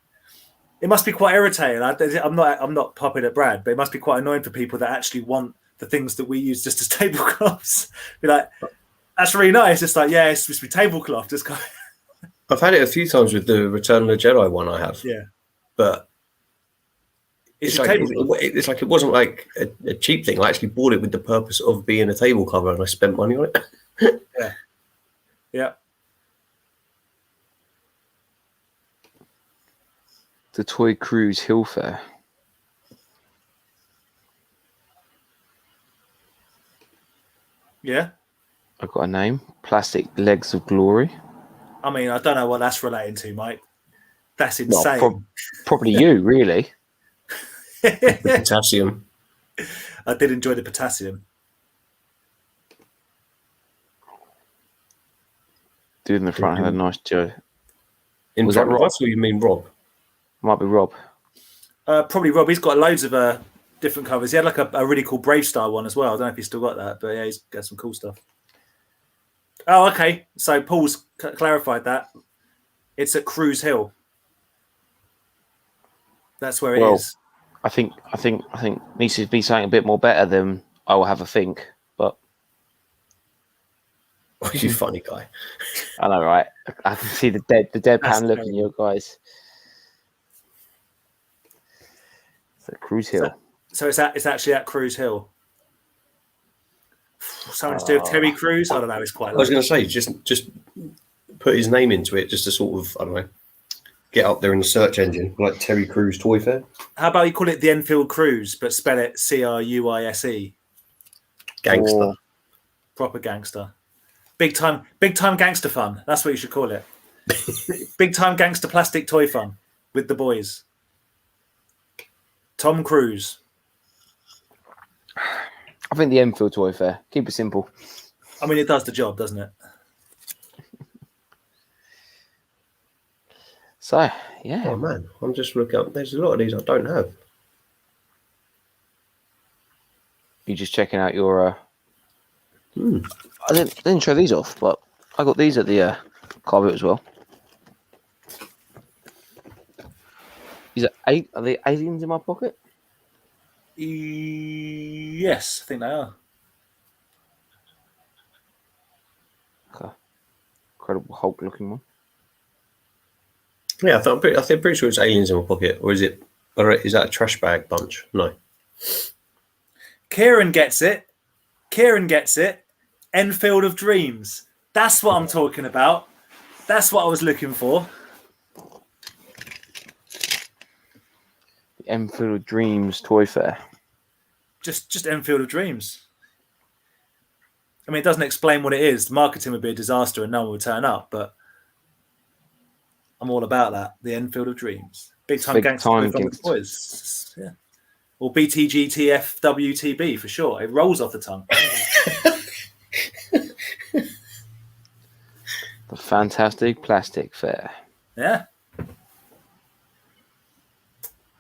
It must be quite irritating. I'm not popping at Brad, but it must be quite annoying for people that actually want the things that we use just as tablecloths. Be like, that's really nice. It's like, yeah, it's supposed to be tablecloth. Just kind of... I've had it a few times with the Return of the Jedi one I have. Yeah. But it's like it wasn't like a cheap thing. I actually bought it with the purpose of being a table cover, and I spent money on it. Yeah. Yeah. The Toy Cruise Hill Fair. Yeah. I've got a name. Plastic Legs of Glory. I mean, I don't know what that's relating to, Mike. That's insane. Probably you, really. The potassium. I did enjoy the potassium. Dude in the front had a nice Joe. In Was front that of Rob? us, or you mean Rob? Might be Rob. Probably Rob. He's got loads of different covers. He had like a really cool Brave Star one as well. I don't know if he's still got that, but yeah, he's got some cool stuff. Oh, okay. So Paul's clarified that. It's at Cruise Hill. That's where it is. I think needs to be something a bit more better than I will have a think. But Oh, you funny guy. I know, right? I can see the deadpan look in your guys. So Cruise Hill. So it's actually at Cruise Hill. Something to do with Terry Crews? I don't know. It's quite. I was going to say just put his name into it, just to sort of, I don't know, get up there in the search engine, like Terry Crews Toy Fair. How about you call it the Enfield Cruise, but spell it Cruise? Gangster. Or- Proper gangster. Big time gangster fun. That's what you should call it. Big time gangster plastic toy fun with the boys. Tom Cruise. I think the Enfield Toy Fair. Keep it simple. I mean, it does the job, doesn't it? So, yeah. Oh man, I'm just looking up. There's a lot of these I don't have. You're just checking out your... I didn't show these off, but I got these at the car boot as well. Are they aliens in my pocket? Yes, I think they are. Okay. Incredible Hulk looking one. Yeah, I'm pretty sure it's aliens in my pocket, or is that a trash bag bunch? No. Kieran gets it. Enfield of Dreams. That's what I'm talking about. That's what I was looking for. The Enfield of Dreams Toy Fair. Just Enfield of Dreams. I mean, it doesn't explain what it is. The marketing would be a disaster and no one would turn up, but I'm all about that. The Enfield of Dreams. Big time gangster from the boys. Yeah. Or BTGTF WTB for sure. It rolls off the tongue. The Fantastic Plastic Fair. Yeah.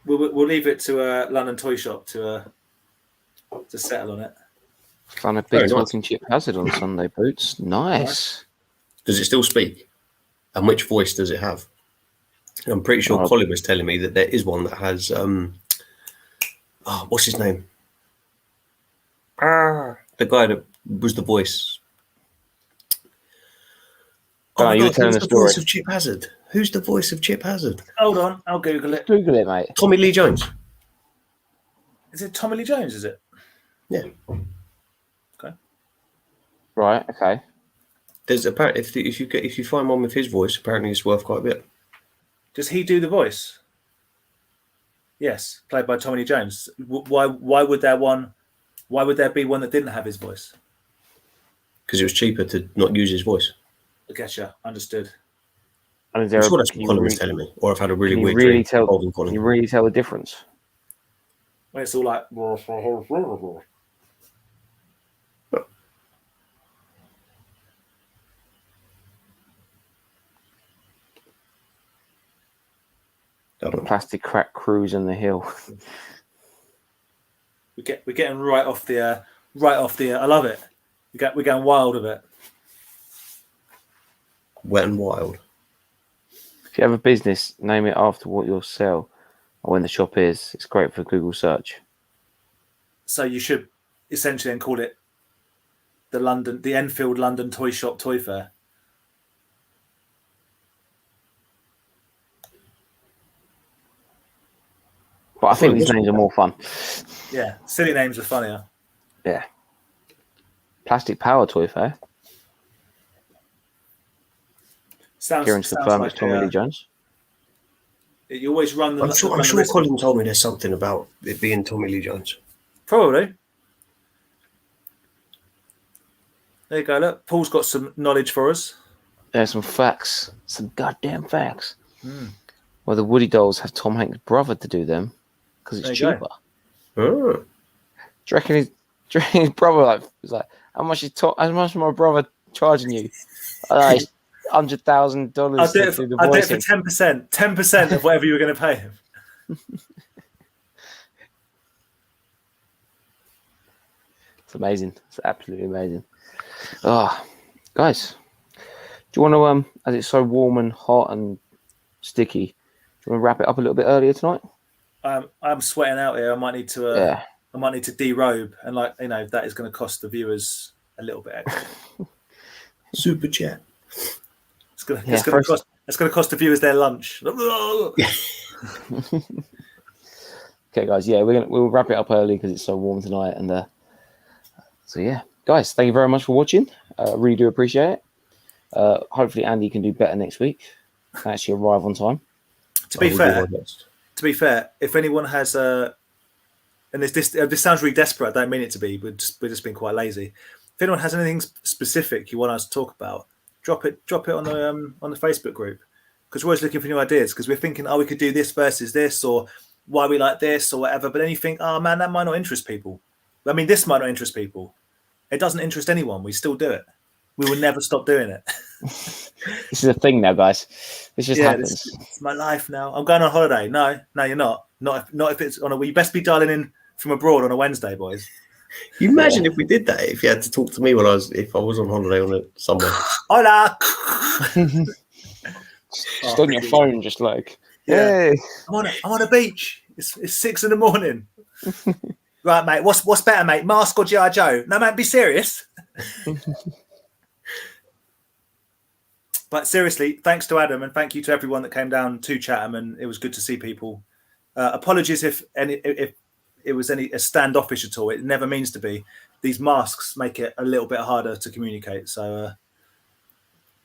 We'll leave it to London Toy Shop to settle on it. Found a big talking chip hazard on Sunday boots. Nice. Does it still speak? And which voice does it have? I'm pretty sure Colin was telling me that there is one that has what's his name? The guy that was the voice. Oh, you were telling who's the the story. voice of Chip Hazard? Who's the voice of Chip Hazard? Hold on, I'll Google it. Google it, mate. Tommy Lee Jones. Is it Tommy Lee Jones, is it? Yeah. Okay. Right, okay. There's apparently if you find one with his voice, apparently it's worth quite a bit. Does he do the voice? Yes, played by Tommy Lee Jones. Why would there be one that didn't have his voice? Because it was cheaper to not use his voice. I getcha. Understood. And I'm sure that's what Colin was telling me, or I've had a really weird dream dream involving Colin. Can you really tell the difference? When it's all like. Plastic crack cruise in the hill. We're getting right off the. I love it. We're going wild with it. Wet and Wild. If you have a business, name it after what you'll sell or when the shop is. It's great for Google search. So you should essentially then call it the Enfield London Toy Shop Toy Fair. But I think these names are more fun. Yeah, silly names are funnier. Yeah. Plastic Power Toy Fair. Kieran's confirmed it's Tommy Lee Jones. You always run the. I'm sure Colin told me there's something about it being Tommy Lee Jones. Probably. There you go. Look, Paul's got some knowledge for us. There's some facts. Some goddamn facts. Well, the Woody dolls have Tom Hanks' brother to do them. because it's cheaper. Oh. Do you reckon his brother was like, how much is my brother charging you? $100,000. I'll do it for 10%. 10% of whatever you were going to pay him. It's amazing. It's absolutely amazing. Oh, guys, do you want to, as it's so warm and hot and sticky, do you want to wrap it up a little bit earlier tonight? I'm sweating out here. I might need to. I might need to derobe, and that is going to cost the viewers a little bit extra. Super chat. It's going to cost the viewers their lunch. Okay, guys. Yeah, we'll wrap it up early because it's so warm tonight, and so yeah, guys, thank you very much for watching. Really do appreciate it. Hopefully, Andy can do better next week. Can actually arrive on time. To be fair, if anyone has and this sounds really desperate. I don't mean it to be. We're just being quite lazy. If anyone has anything specific you want us to talk about, drop it on the Facebook group, because we're always looking for new ideas. Because we're thinking, we could do this versus this, or why we like this, or whatever. But then you think, man, that might not interest people. I mean, this might not interest people. It doesn't interest anyone. We still do it. We will never stop doing it. This is a thing now, guys. This just happens. It's my life now. I'm going on holiday. No, you're not. Not if it's on a. You best be dialing in from abroad on a Wednesday, boys. You imagine if we did that? If you had to talk to me if I was on holiday on somewhere. Hola. Just on your phone, just like, hey. I'm on a beach. It's 6 a.m. Right, mate. What's better, mate? Mask or G.I. Joe? No, man, be serious. But seriously, thanks to Adam, and thank you to everyone that came down to Chatham, and it was good to see people. Apologies if it was a standoffish at all. It never means to be. These masks make it a little bit harder to communicate. So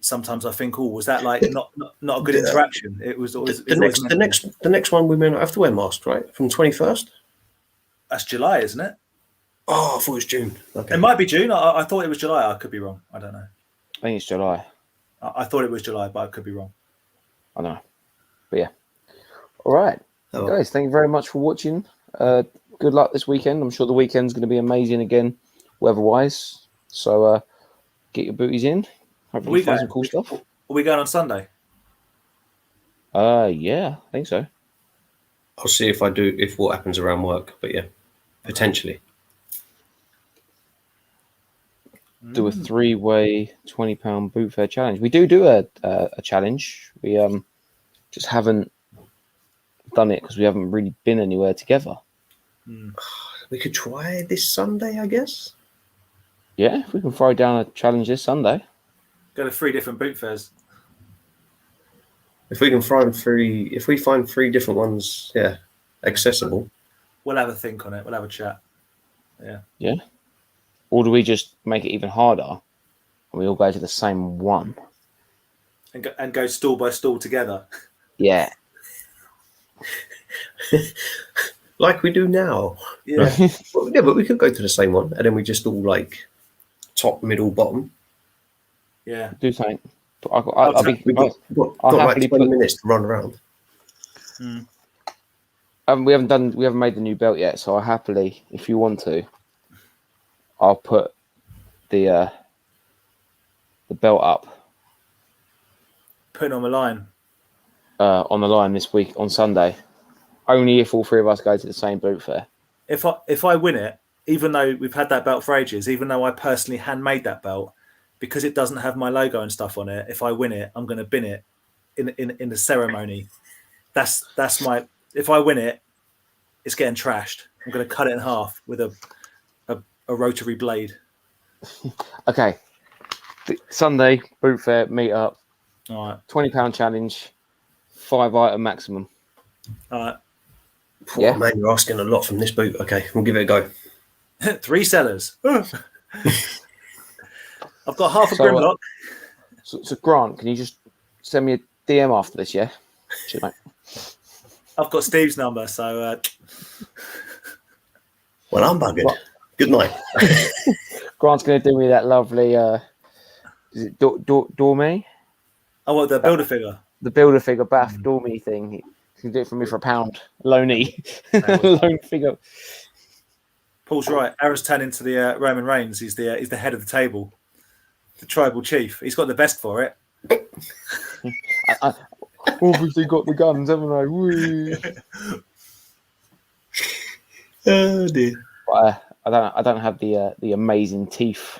sometimes I think, was that like not a good interaction? It was always the next one we may not have to wear masks, right? From 21st. That's July, isn't it? Oh, I thought it was June. Okay. It might be June. I thought it was July. I could be wrong. I don't know. I think it's July. I thought it was July, but I could be wrong. I don't know. But yeah. All right. Guys, thank you very much for watching. Good luck this weekend. I'm sure the weekend's going to be amazing again, weather-wise. So get your booties in. Hopefully find some cool stuff. Are we going on Sunday? Yeah, I think so. I'll see if what happens around work. But yeah, potentially. Do a 3-way £20 boot fare challenge. We do a challenge. We just haven't done it because we haven't really been anywhere together. We could try this Sunday, I guess. Yeah, if we can throw down a challenge this Sunday. Go to 3 different boot fairs. If we find 3 different ones, accessible. We'll have a think on it. We'll have a chat. Yeah. Yeah. Or do we just make it even harder and we all go to the same one? And go stall by stall together. Yeah. Like we do now. Yeah. Yeah, but we could go to the same one and then we just all like top, middle, bottom. Yeah. Do something. We've got like 20 minutes to run around. We haven't made the new belt yet, so I'll happily, if you want to, I'll put the belt up. Put it on the line. On the line this week on Sunday. Only if all 3 of us go to the same boot fair. If I win it, even though we've had that belt for ages, even though I personally handmade that belt, because it doesn't have my logo and stuff on it, if I win it, I'm going to bin it in the ceremony. That's my. If I win it, it's getting trashed. I'm going to cut it in half with a rotary blade. Okay. Sunday boot fair meet up. All right. £20 challenge. 5 item maximum. All right. Yeah, man, you're asking a lot from this boot. Okay, we'll give it a go. 3 sellers. I've got half a Grimlock. So Grant, can you just send me a DM after this? Yeah. Cheers, mate. I've got Steve's number, so. Well, I'm buggered. What? Good night. Grant's going to do me that lovely. Is it Dorme? Oh, what, the builder figure? The builder figure bath Dorme thing. You can do it for me for £1. Loney. Lone figure. Paul's right. Aaron's turned into the Roman Reigns. He's the head of the table, the tribal chief. He's got the best for it. I obviously got the guns, haven't I? Woo. Oh dear. But, I don't have the amazing teeth.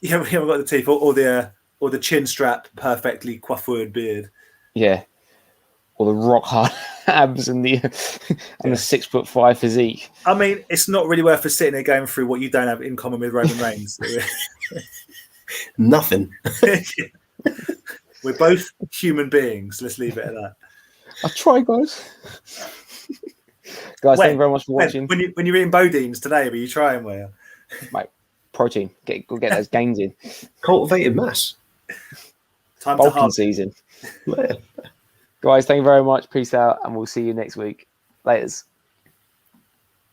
Yeah, we haven't got the teeth or the chin strap, perfectly coiffured beard. Yeah. Or the rock hard abs and the 6'5" physique. I mean, it's not really worth us sitting there going through what you don't have in common with Roman Reigns. Nothing. We're both human beings. Let's leave it at that. I'll try, guys. Guys, thank you very much for watching. When you're eating Bodines today, were you trying where? Mate, protein. Go get those gains in. Cultivated mass. Time Balkan season. Guys, thank you very much. Peace out, and we'll see you next week. Laters.